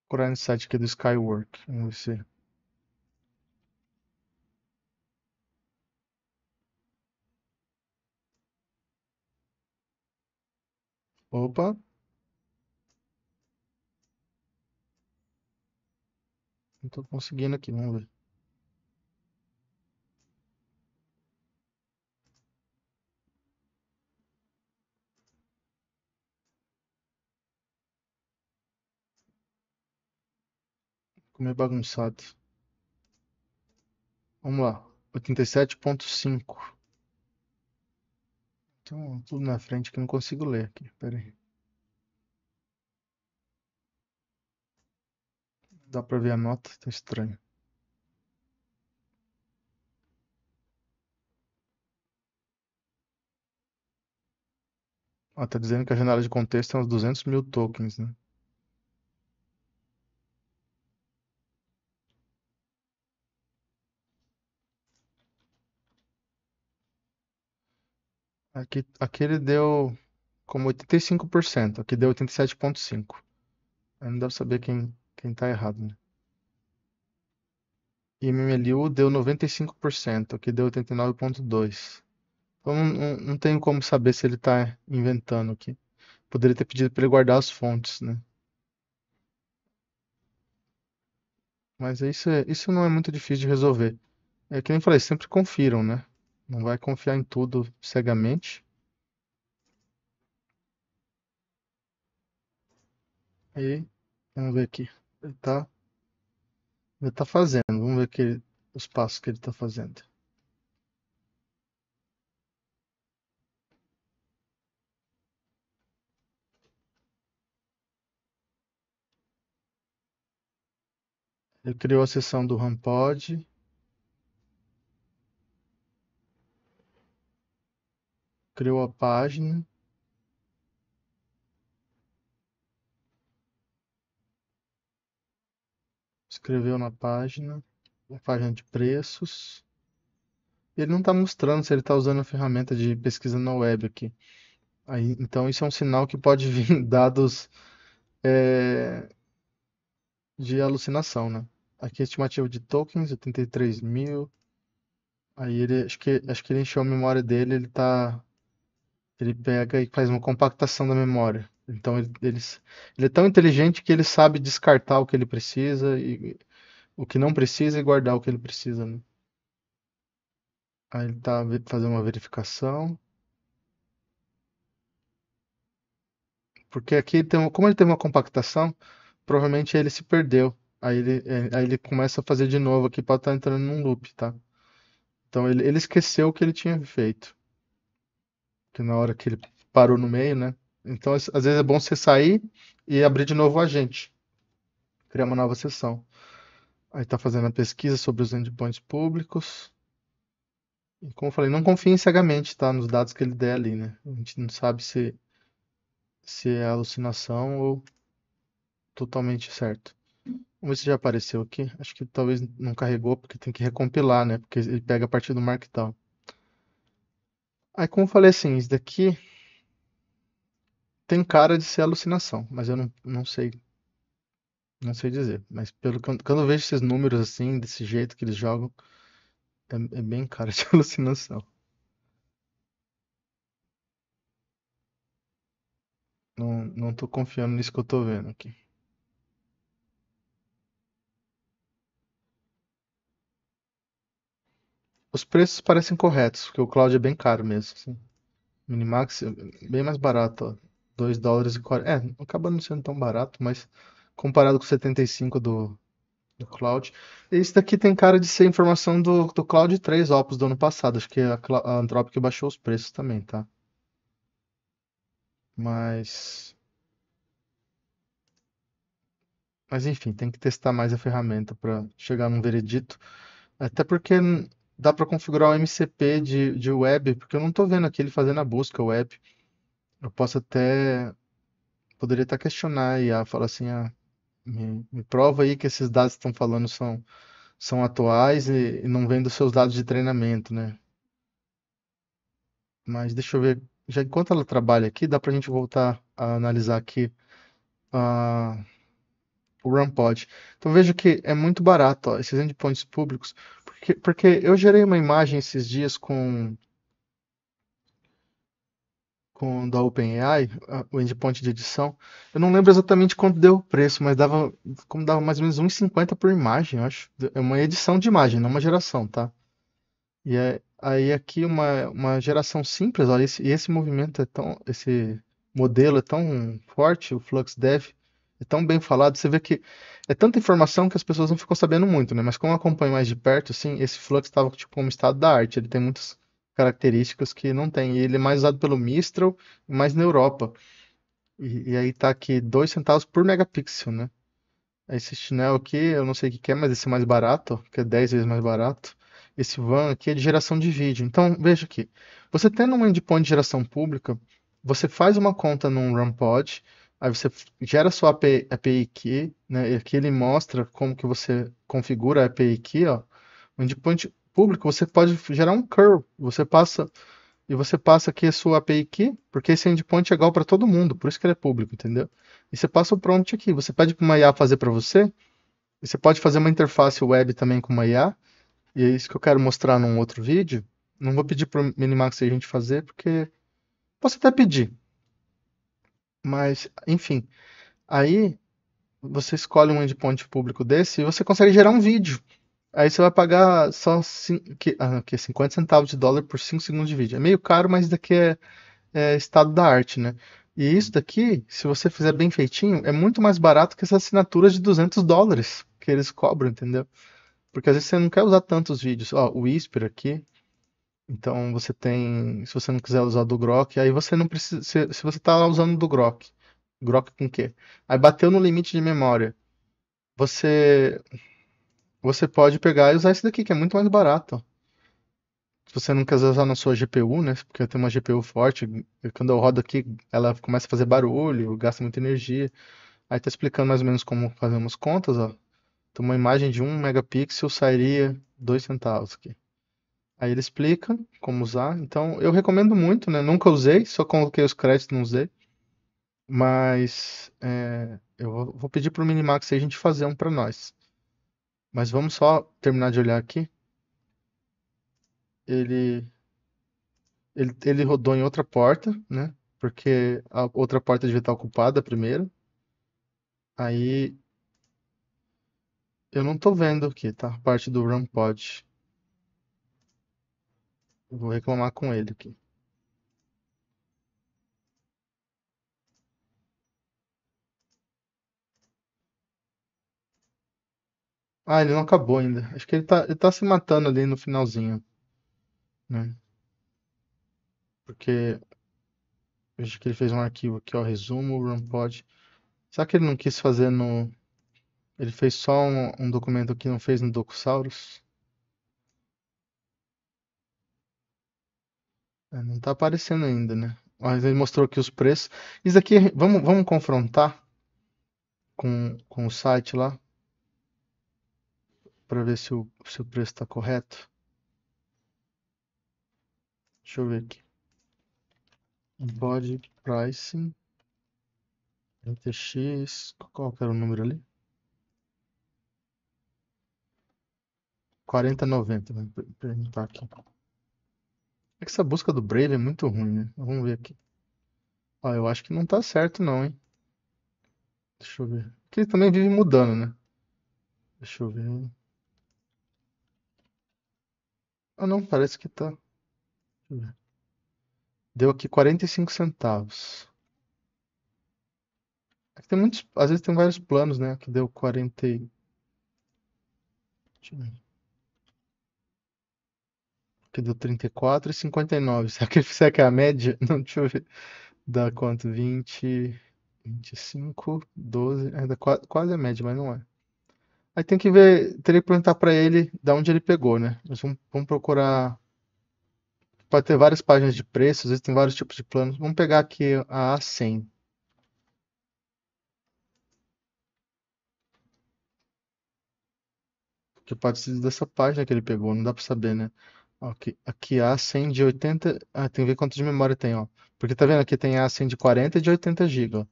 Speaker 1: Procurar no site aqui do Skywork. Vamos ver se. Opa, não tô conseguindo aqui. Vamos ver. Ficou meio bagunçado. Vamos lá. 87.5. Então, tudo na frente que eu não consigo ler aqui. Pera aí. Dá pra ver a nota? Tá estranho. Ah, tá dizendo que a janela de contexto é uns 200 mil tokens, né? Aqui ele deu como 85%. Aqui deu 87.5. Aí não dá pra saber quem tá errado, né? E MMLU deu 95%. Aqui deu 89.2%. Então não tenho como saber se ele tá inventando aqui. Poderia ter pedido para ele guardar as fontes, né? Mas isso não é muito difícil de resolver. É que nem falei, sempre confiram, né? Não vai confiar em tudo cegamente. Aí, vamos ver aqui. Ele tá fazendo. Vamos ver os passos que ele tá fazendo. Ele criou a seção do HomePod, criou a página, escreveu na página, a página de preços. Ele não está mostrando se ele está usando a ferramenta de pesquisa na web aqui. Aí, então isso é um sinal que pode vir dados é, de alucinação, né? Aqui a estimativa de tokens, 83 mil. Aí acho que ele encheu a memória dele, ele pega e faz uma compactação da memória. Então ele é tão inteligente que ele sabe descartar o que ele precisa e o que não precisa e guardar o que ele precisa, né? Aí ele tá fazendo uma verificação, porque aqui como ele tem uma compactação, provavelmente ele se perdeu. Aí ele começa a fazer de novo aqui para estar entrando num loop, tá? Então ele esqueceu o que ele tinha feito, que na hora que ele parou no meio, né? Então às vezes é bom você sair e abrir de novo o agente, criar uma nova sessão. Aí tá fazendo a pesquisa sobre os endpoints públicos. E como eu falei, não confiem cegamente, tá? Nos dados que ele der ali, né? A gente não sabe se é alucinação ou totalmente certo. Vamos ver se já apareceu aqui. Acho que talvez não carregou porque tem que recompilar, né? Porque ele pega a partir do Markdown. Aí, como eu falei assim, isso daqui tem cara de ser alucinação, mas eu não sei dizer. Mas quando eu vejo esses números assim, desse jeito que eles jogam, é bem cara de alucinação. Não tô confiando nisso que eu tô vendo aqui. Os preços parecem corretos, porque o cloud é bem caro mesmo, assim. Minimax é bem mais barato, ó. $2,40. Acaba não sendo tão barato, mas comparado com 75 do cloud. Esse daqui tem cara de ser informação do Cloud 3 Opus do ano passado. Acho que a Anthropic baixou os preços também, tá? Mas, mas enfim, tem que testar mais a ferramenta para chegar num veredito. Até porque dá para configurar o MCP de web, porque eu não estou vendo aqui ele fazendo a busca web. Eu poderia até questionar e falar assim, me prova aí que esses dados que estão falando são atuais e não vem dos seus dados de treinamento, né? Mas deixa eu ver, já enquanto ela trabalha aqui, dá pra gente voltar a analisar aqui a, o RunPod. Então veja que é muito barato, ó, esses endpoints públicos, porque eu gerei uma imagem esses dias com da OpenAI, o endpoint de edição. Eu não lembro exatamente quanto deu o preço, mas dava mais ou menos 1,50 por imagem, eu acho. É uma edição de imagem, não uma geração, tá? Aí aqui uma geração simples, olha, esse movimento esse modelo é tão forte, o FluxDev é tão bem falado, você vê que é tanta informação que as pessoas não ficam sabendo muito, né? Mas como eu acompanho mais de perto, assim, esse Flux estava tipo como estado da arte, ele tem muitas características que não tem, e ele é mais usado pelo Mistral e mais na Europa. E aí tá aqui 2 centavos por megapixel, né? Esse chinelo aqui, eu não sei o que que é, mas esse é mais barato, ó, que é 10 vezes mais barato. Esse van aqui é de geração de vídeo. Então, veja aqui. Você tendo um endpoint de geração pública, você faz uma conta num RunPod, aí você gera sua API Key, né? E aqui ele mostra como que você configura a API Key, ó. No endpoint público, você pode gerar um curl. Você passa aqui a sua API Key, porque esse endpoint é igual para todo mundo, por isso que ele é público, entendeu? E você passa o prompt aqui. Você pede para uma IA fazer para você, e você pode fazer uma interface web também com uma IA, e é isso que eu quero mostrar num outro vídeo. Não vou pedir para o Minimax a gente fazer, porque posso até pedir, mas enfim. Aí você escolhe um endpoint público desse e você consegue gerar um vídeo. Aí você vai pagar só que 50 centavos de dólar por 5 segundos de vídeo. É meio caro, mas daqui é estado da arte, né? E isso daqui, se você fizer bem feitinho, é muito mais barato que essas assinaturas de US$ 200 que eles cobram, entendeu? Porque às vezes você não quer usar tantos vídeos. Ó, o Whisper aqui, então você tem, se você não quiser usar do Grok, aí você não precisa, se você tá usando do Grok, Grok com quê? Aí bateu no limite de memória. Você você pode pegar e usar esse daqui, que é muito mais barato. Se você não quiser usar na sua GPU, né? Porque eu tenho uma GPU forte, quando eu rodo aqui, ela começa a fazer barulho, gasta muita energia. Aí tá explicando mais ou menos como fazemos contas, ó. Então uma imagem de 1 megapixel sairia 2 centavos aqui. Aí ele explica como usar. Então eu recomendo muito, né? Nunca usei, só coloquei os créditos, não usei. Mas eu vou pedir pro Minimax aí a gente fazer um para nós. Mas vamos só terminar de olhar aqui. Ele, ele rodou em outra porta, né? Porque a outra porta devia estar ocupada primeiro. Aí eu não tô vendo aqui, tá? A parte do RAM pod. Eu vou reclamar com ele aqui. Ah, ele não acabou ainda. Acho que ele tá se matando ali no finalzinho, né? Porque eu acho que ele fez um arquivo aqui, ó, resumo, rumpod. Será que ele não quis fazer no. Ele fez só um documento que não fez no Docusaurus? É, não tá aparecendo ainda, né? Mas ele mostrou aqui os preços. Isso aqui, vamos confrontar com o site lá, para ver se o preço está correto. Deixa eu ver aqui. Body pricing, NTX, qual que era o número ali? 4090, vou perguntar aqui. É que essa busca do Brave é muito ruim, né? Vamos ver aqui. Ó, eu acho que não tá certo não, hein? Deixa eu ver. Porque ele também vive mudando, né? Deixa eu ver. Ah, não, parece que tá. Deixa eu ver. Deu aqui 45 centavos. É que tem muitos, às vezes tem vários planos, né? Que deu 40 deixa eu ver. Que deu 34,59. Será que é a média? Não, deixa eu ver. Dá quanto? 20, 25, 12. É, dá quase a média, mas não é. Aí tem que ver, teria que perguntar pra ele da onde ele pegou, né? Mas vamos procurar. Pode ter várias páginas de preços, às vezes tem vários tipos de planos. Vamos pegar aqui a A100, que pode ser dessa página que ele pegou, não dá pra saber, né? Aqui a A100 de 80. Ah, tem que ver quanto de memória tem, ó. Porque tá vendo aqui tem a A100 de 40 e de 80 GB.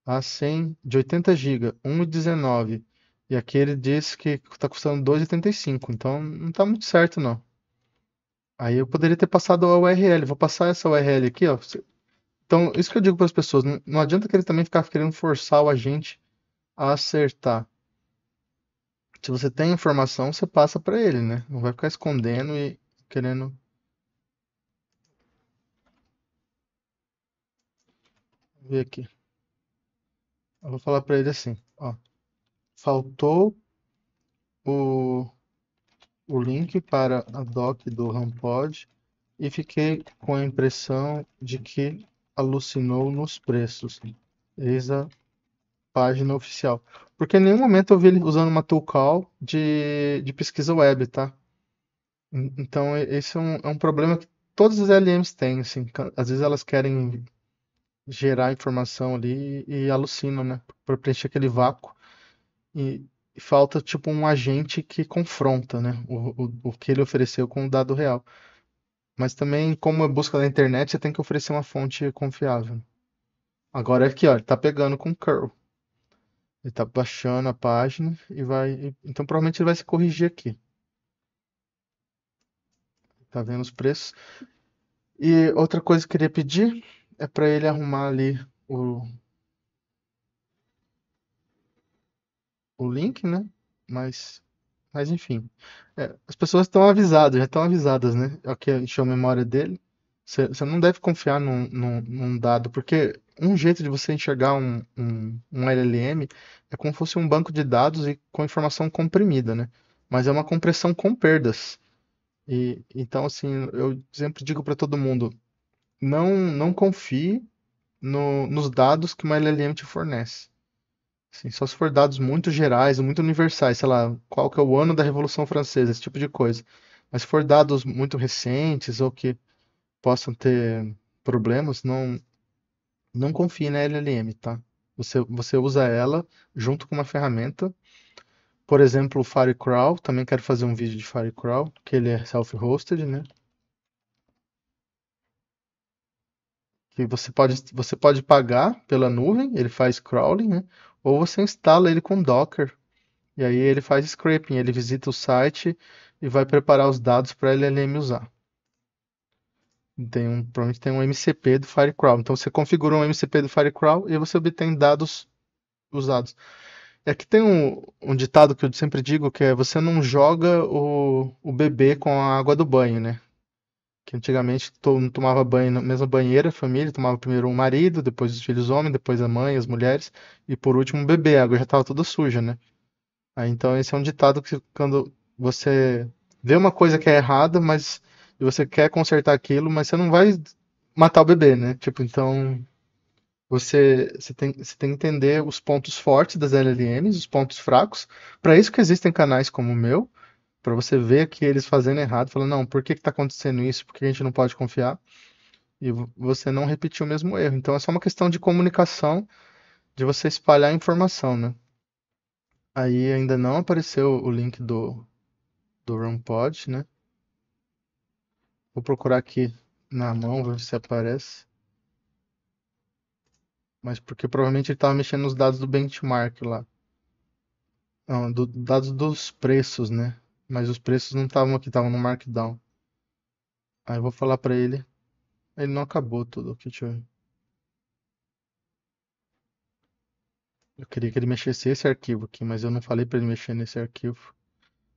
Speaker 1: A100 de 80 GB, 1,19. E aqui ele diz que tá custando 2,85. Então não tá muito certo, não. Aí eu poderia ter passado a URL. Vou passar essa URL aqui, ó. Então, isso que eu digo para as pessoas, não adianta que ele também ficar querendo forçar o agente a acertar. Se você tem informação, você passa para ele, né? Não vai ficar escondendo e querendo ver aqui. Eu vou falar para ele assim, ó, faltou o, o link para a doc do HomePod e fiquei com a impressão de que alucinou nos preços. Eis a página oficial. Porque em nenhum momento eu vi ele usando uma toolcall de pesquisa web, tá? Então, esse é um problema que todas as LMs têm, assim. Às vezes elas querem gerar informação ali e alucinam, né? Para preencher aquele vácuo. E falta, tipo, um agente que confronta, né? O que ele ofereceu com o dado real. Mas também, como é busca na internet, você tem que oferecer uma fonte confiável. Agora aqui, ó, ele tá pegando com curl. Ele tá baixando a página e vai. Então, provavelmente ele vai se corrigir aqui. Tá vendo os preços? E outra coisa que eu queria pedir é para ele arrumar ali o, o link, né? Mas enfim. As pessoas estão avisadas, já estão avisadas, né? Aqui encheu a memória dele. Você não deve confiar num dado, porque um jeito de você enxergar um LLM é como se fosse um banco de dados e com informação comprimida, né? Mas é uma compressão com perdas. E então, assim, eu sempre digo para todo mundo, não confie nos dados que uma LLM te fornece. Assim, só se for dados muito gerais, muito universais, sei lá, qual que é o ano da Revolução Francesa, esse tipo de coisa. Mas se for dados muito recentes ou que possam ter problemas, não confie na LLM, tá? Você usa ela junto com uma ferramenta, por exemplo, o Firecrawl, também quero fazer um vídeo de Firecrawl, que ele é self-hosted, né? Que você pode pagar pela nuvem, ele faz crawling, né? Ou você instala ele com Docker, e aí ele faz scraping, ele visita o site e vai preparar os dados para a LLM usar. Provavelmente tem um MCP do Firecrawl. Então você configura um MCP do Firecrawl e você obtém dados usados. E aqui tem um ditado que eu sempre digo que é você não joga o bebê com a água do banho, né? Que antigamente todo mundo tomava banho na mesma banheira, a família, tomava primeiro o marido, depois os filhos homens, depois a mãe, as mulheres, e por último o bebê, a água já estava toda suja, né? Aí, então esse é um ditado que quando você vê uma coisa que é errada, mas e você quer consertar aquilo, mas você não vai matar o bebê, né? Tipo, então você tem que entender os pontos fortes das LLMs, os pontos fracos. Para isso que existem canais como o meu, para você ver que eles fazendo errado, falando, não, por que está acontecendo isso? Por que a gente não pode confiar? E você não repetir o mesmo erro. Então é só uma questão de comunicação, de você espalhar a informação, né? Aí ainda não apareceu o link do RunPod, né? Vou procurar aqui na mão, ver se aparece. Mas porque provavelmente ele estava mexendo nos dados do benchmark lá. Não, dados dos preços, né? Mas os preços não estavam aqui, estavam no Markdown. Aí eu vou falar pra ele. Ele não acabou tudo. Aqui, deixa eu ver. Eu queria que ele mexesse esse arquivo aqui, mas eu não falei pra ele mexer nesse arquivo.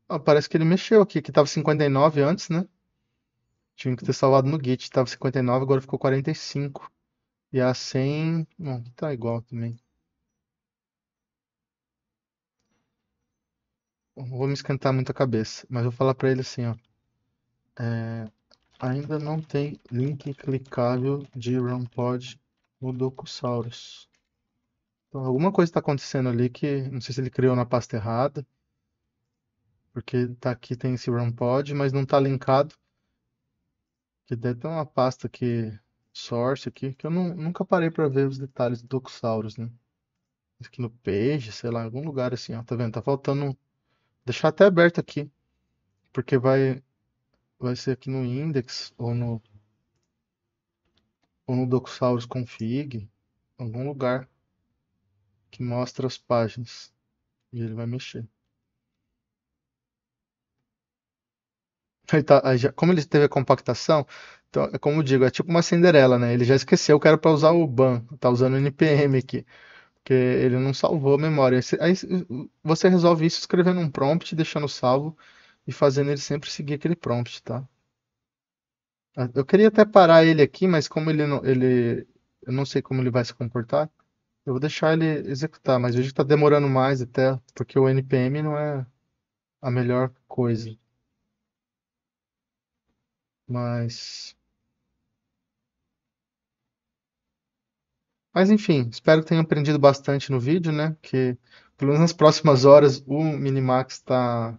Speaker 1: Ah, parece que ele mexeu aqui, que tava 59 antes, né? Tinha que ter salvado no Git. Tava 59, agora ficou 45. E a 100, não, tá igual também. Não vou me esquentar muito a cabeça, mas vou falar pra ele assim, ó. Ainda não tem link clicável de RunPod no Docusaurus. Então, alguma coisa está acontecendo ali que não sei se ele criou na pasta errada, porque tá aqui tem esse RunPod, mas não está linkado. Que deve ter uma pasta aqui, source aqui, que eu nunca parei para ver os detalhes do Docusaurus, né? Aqui no page, sei lá, em algum lugar assim, ó, tá vendo? Tá faltando deixar até aberto aqui, porque vai ser aqui no index ou no Docusaurus config, algum lugar que mostra as páginas e ele vai mexer. Como ele teve a compactação, então, é como eu digo, é tipo uma Cinderela, né? Ele já esqueceu que era para usar o ban, tá usando o npm aqui, porque ele não salvou a memória. Aí você resolve isso escrevendo um prompt, deixando salvo e fazendo ele sempre seguir aquele prompt, tá? Eu queria até parar ele aqui, mas como eu não sei como ele vai se comportar, eu vou deixar ele executar, mas vejo que tá demorando mais até, porque o npm não é a melhor coisa. Mas Mas enfim, espero que tenham aprendido bastante no vídeo, né? Que pelo menos nas próximas horas o Minimax tá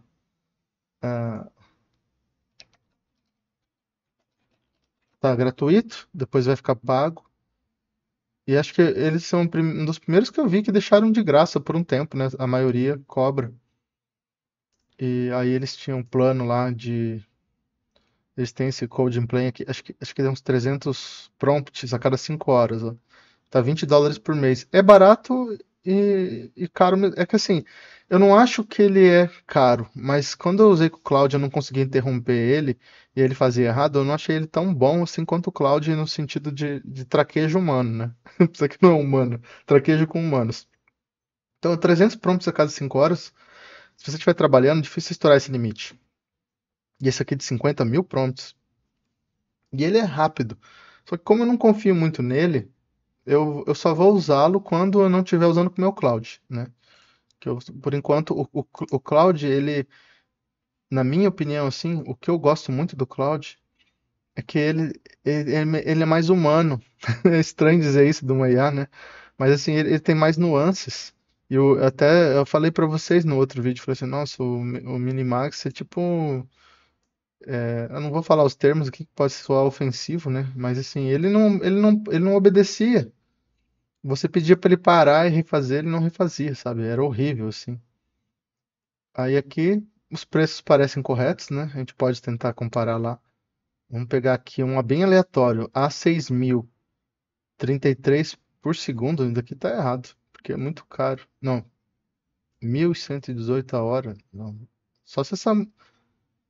Speaker 1: gratuito, depois vai ficar pago. E acho que eles são um dos primeiros que eu vi que deixaram de graça por um tempo, né? A maioria cobra. E aí eles tinham um plano lá de. Eles têm esse code in play aqui, acho que é uns 300 prompts a cada 5 horas, ó. Tá US$ 20 por mês. É barato e caro. É que assim, eu não acho que ele é caro, mas quando eu usei com o Cloud eu não consegui interromper ele e ele fazia errado, eu não achei ele tão bom assim quanto o Cloud no sentido de traquejo humano, né? Isso aqui não é humano, traquejo com humanos. Então, 300 prompts a cada 5 horas, se você estiver trabalhando, é difícil estourar esse limite. E esse aqui de 50 mil prompts, E ele é rápido. Só que como eu não confio muito nele, eu só vou usá-lo quando eu não estiver usando com o meu cloud, né? Por enquanto, o cloud, ele, na minha opinião, assim, o que eu gosto muito do cloud é que ele é mais humano. É estranho dizer isso de uma IA, né? Mas assim, ele tem mais nuances. E eu falei pra vocês no outro vídeo, falei assim, nossa, o Minimax é tipo, eu não vou falar os termos aqui que pode soar ofensivo, né? Mas assim, ele não obedecia. Você pedia pra ele parar e refazer, ele não refazia, sabe? Era horrível assim. Aí aqui os preços parecem corretos, né? A gente pode tentar comparar lá. Vamos pegar aqui um bem aleatório, A6000, 33 por segundo, ainda aqui tá errado, porque é muito caro. Não, 1.118 a hora. Não. Só se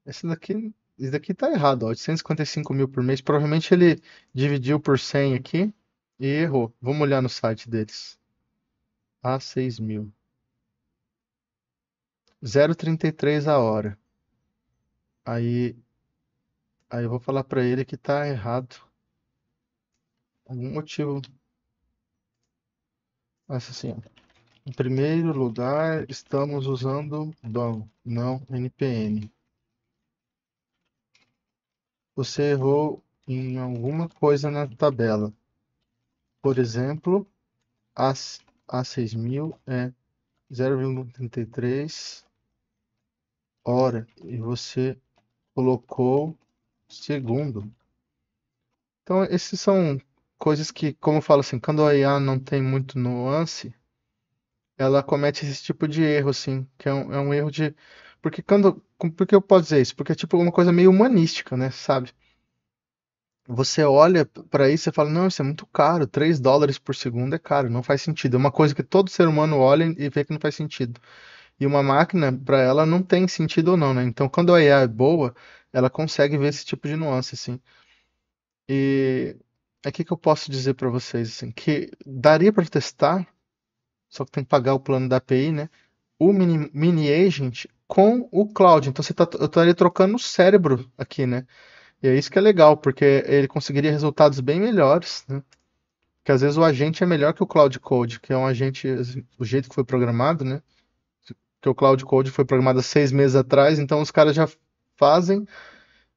Speaker 1: esse daqui tá errado, ó, 855 mil por mês. Provavelmente ele dividiu por 100 aqui e errou. Vamos olhar no site deles. A6000. 0,33 a hora. Aí, aí eu vou falar pra ele que tá errado. Algum motivo. Mas assim, ó. Em primeiro lugar, estamos usando DOM, não NPM. Você errou em alguma coisa na tabela. Por exemplo, A, A6000 é 0,33 hora e você colocou segundo. Então, esses são coisas que, como eu falo assim, quando a IA não tem muito nuance, ela comete esse tipo de erro, assim, que é um erro de. Por que eu posso dizer isso? Porque é tipo uma coisa meio humanística, né? Sabe? Você olha para isso e fala, não, isso é muito caro, US$ 3 por segundo é caro, não faz sentido. É uma coisa que todo ser humano olha e vê que não faz sentido. E uma máquina, para ela, não tem sentido ou não, né? Então, quando a IA é boa, ela consegue ver esse tipo de nuance, assim. E aqui que eu posso dizer para vocês, assim, que daria para testar, só que tem que pagar o plano da API, né? O mini agent com o cloud. Então, eu estaria trocando o cérebro aqui, né? E é isso que é legal, porque ele conseguiria resultados bem melhores, né? Que às vezes o agente é melhor que o Cloud Code, que é um agente, assim, o jeito que foi programado, né? Que o Cloud Code foi programado há 6 meses atrás, então os caras já fazem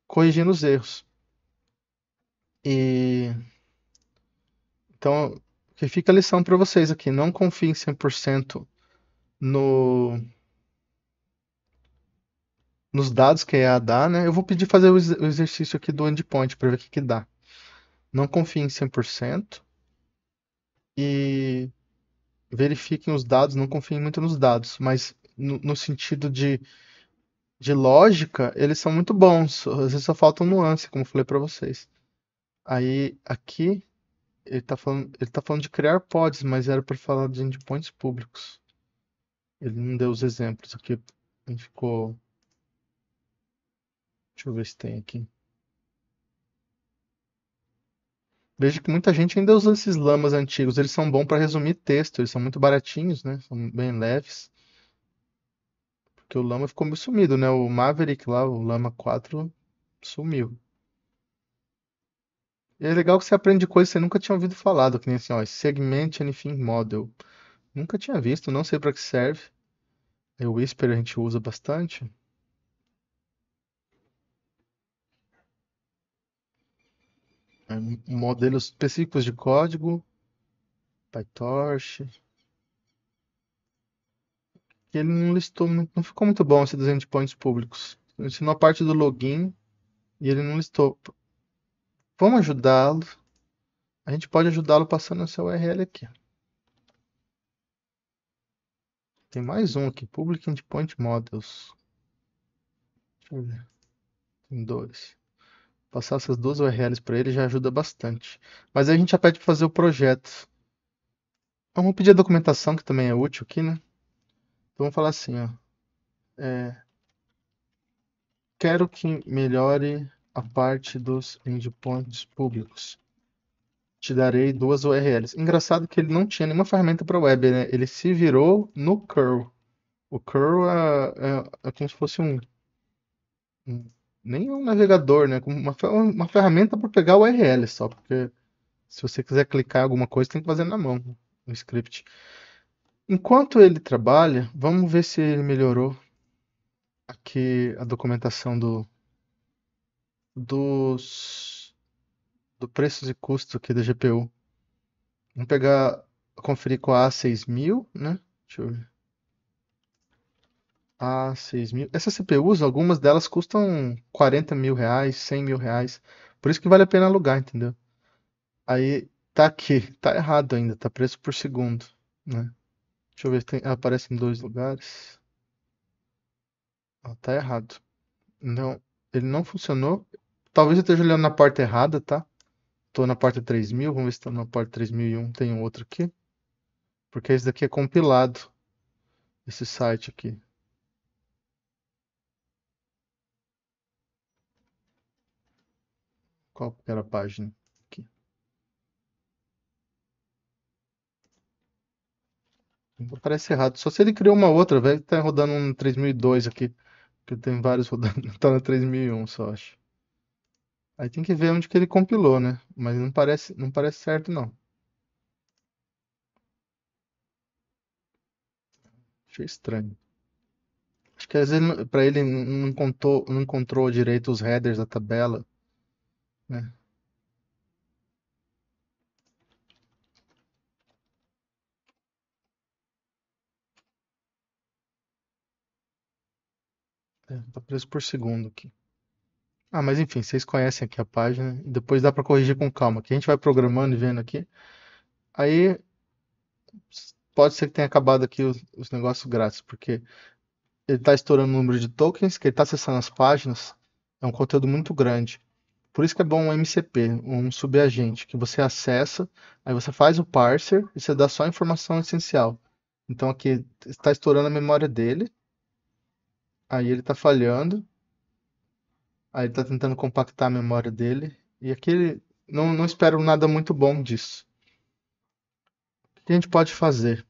Speaker 1: corrigindo os erros. E então, que fica a lição para vocês aqui, não confiem 100% no, nos dados que a IA dá, né? Eu vou pedir fazer o exercício aqui do endpoint para ver o que que dá. Não confiem 100% e verifiquem os dados, não confiem muito nos dados, mas no sentido de lógica, eles são muito bons. Às vezes só falta um nuance, como eu falei para vocês. Aí, aqui, ele tá falando de criar pods, mas era para falar de endpoints públicos. Ele não deu os exemplos aqui. Ele ficou. Deixa eu ver se tem aqui. Veja que muita gente ainda usa esses lamas antigos. Eles são bons para resumir texto. Eles são muito baratinhos, né? São bem leves. Porque o lama ficou meio sumido, né? O Maverick lá, o Lama 4, sumiu. E é legal que você aprende coisas que você nunca tinha ouvido falar, que nem assim, ó, Segment Anything Model. Nunca tinha visto, não sei para que serve. O Whisper a gente usa bastante. Modelos específicos de código, PyTorch. E ele não listou muito, não ficou muito bom esse dos endpoints públicos. Ele ensinou a parte do login e ele não listou. Vamos ajudá-lo. A gente pode ajudá-lo passando essa URL aqui. Tem mais um aqui, Public Endpoint Models. Deixa eu ver. Tem dois. Passar essas duas URLs para ele já ajuda bastante. Mas aí a gente já pede para fazer o projeto. Vamos pedir a documentação, que também é útil aqui, né? Então vamos falar assim, ó. É, quero que melhore a parte dos endpoints públicos. Te darei duas URLs. Engraçado que ele não tinha nenhuma ferramenta para web, né? Ele se virou no curl. O curl é como se fosse um nem um navegador, né? Como uma ferramenta para pegar o URL só, porque se você quiser clicar em alguma coisa, tem que fazer na mão o script. Enquanto ele trabalha, vamos ver se ele melhorou aqui a documentação dos do preços e custos aqui da GPU. Vamos pegar, conferir com a A6000, né? Deixa eu ver. A6000. Essas CPUs, algumas delas custam 40 mil reais, 100 mil reais. Por isso que vale a pena alugar, entendeu? Aí tá aqui, tá errado ainda, tá preço por segundo, né? Deixa eu ver se aparece em dois lugares. Ó, tá errado. Não, ele não funcionou. Talvez eu esteja olhando na porta errada, tá? Tô na porta 3000, vamos ver se tá na porta 3001. Tem um outro aqui. Porque esse daqui é compilado, esse site aqui. Qual que era a página? Aqui. Parece errado. Só se ele criou uma outra, velho. Tá rodando um 3002 aqui. Que tem vários rodando. Tá no 3001 só, acho. Aí tem que ver onde que ele compilou, né? Mas não parece certo, não. Achei estranho. Acho que às vezes pra ele não encontrou direito os headers da tabela, né? É, tá preso por segundo aqui. Ah, mas enfim, vocês conhecem aqui a página. Depois dá pra corrigir com calma. Aqui a gente vai programando e vendo aqui. Aí pode ser que tenha acabado aqui os negócios grátis, porque ele está estourando o número de tokens, que ele está acessando as páginas, é um conteúdo muito grande. Por isso que é bom um MCP, um subagente, que você acessa, aí você faz o parser e você dá só a informação essencial. Então aqui está estourando a memória dele, aí ele está falhando, aí ele está tentando compactar a memória dele, e aqui ele não espero nada muito bom disso. O que a gente pode fazer?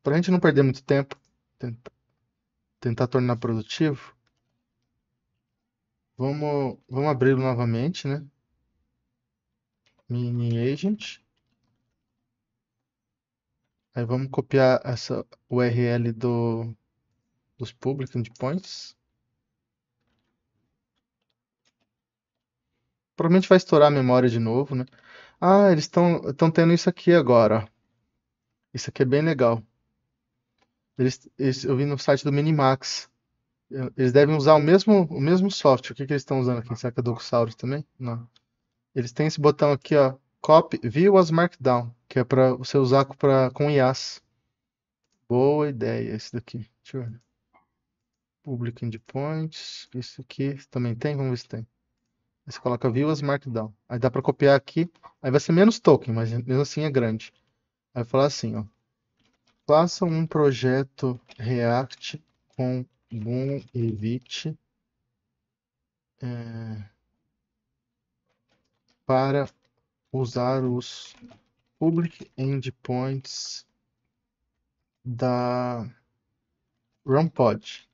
Speaker 1: Para a gente não perder muito tempo, tentar tornar produtivo, vamos abri-lo novamente, né? Mini agent. Aí vamos copiar essa URL dos public endpoints. Provavelmente vai estourar a memória de novo, né? Ah, eles estão tendo isso aqui agora, ó. Isso aqui é bem legal. Eu vi no site do Minimax. Eles devem usar o mesmo software. O que que eles estão usando aqui? Será que é Docusaurus também? Não. Eles têm esse botão aqui, ó. Copy View as Markdown, que é para você usar com IaaS. Boa ideia esse daqui. Deixa eu ver. Public endpoints. Isso aqui também tem? Vamos ver se tem. Aí você coloca View as Markdown. Aí dá para copiar aqui. Aí vai ser menos token, mas mesmo assim é grande. Aí vai falar assim, ó. Faça um projeto React com Boom e Vite para usar os public endpoints da RunPod.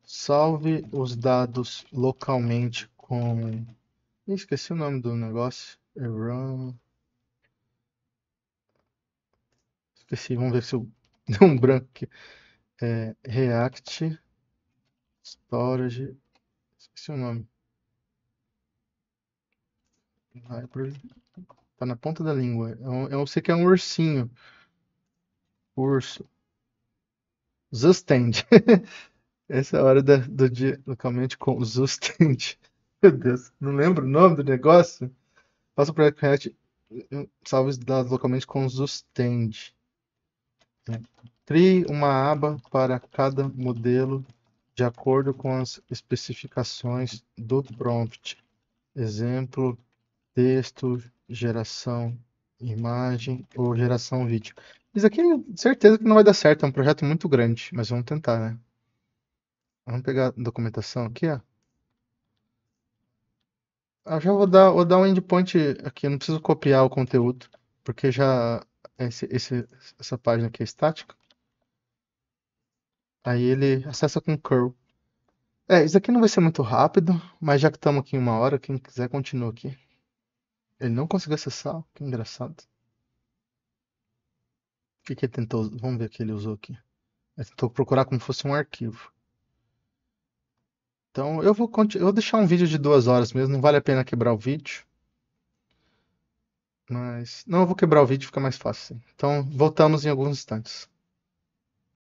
Speaker 1: Salve os dados localmente com... Esqueci o nome do negócio. É Run... Esqueci, vamos ver se eu... Deu um branco aqui. React Storage. Esqueci o nome. Library. Tá na ponta da língua. Eu sei que é um ursinho. Urso. Zustand. Essa é a hora do dia localmente com Zustand. Meu Deus, não lembro o nome do negócio? Faça o projeto React. Salve os dados localmente com Zustand. Crie uma aba para cada modelo de acordo com as especificações do prompt. Exemplo, texto, geração imagem ou geração vídeo. Isso aqui, certeza que não vai dar certo, é um projeto muito grande, mas vamos tentar, né? Vamos pegar a documentação aqui, ó. Já vou dar um endpoint aqui, eu não preciso copiar o conteúdo, porque já essa página aqui é estática. Aí ele acessa com curl. Isso aqui não vai ser muito rápido, mas já que estamos aqui em 1 hora, quem quiser continua aqui. Ele não conseguiu acessar, que engraçado. O que que ele tentou? Vamos ver o que ele usou aqui. Ele tentou procurar como fosse um arquivo. Então eu vou deixar um vídeo de 2 horas mesmo, não vale a pena quebrar o vídeo. Mas. Não, eu vou quebrar o vídeo, fica mais fácil, sim. Então voltamos em alguns instantes.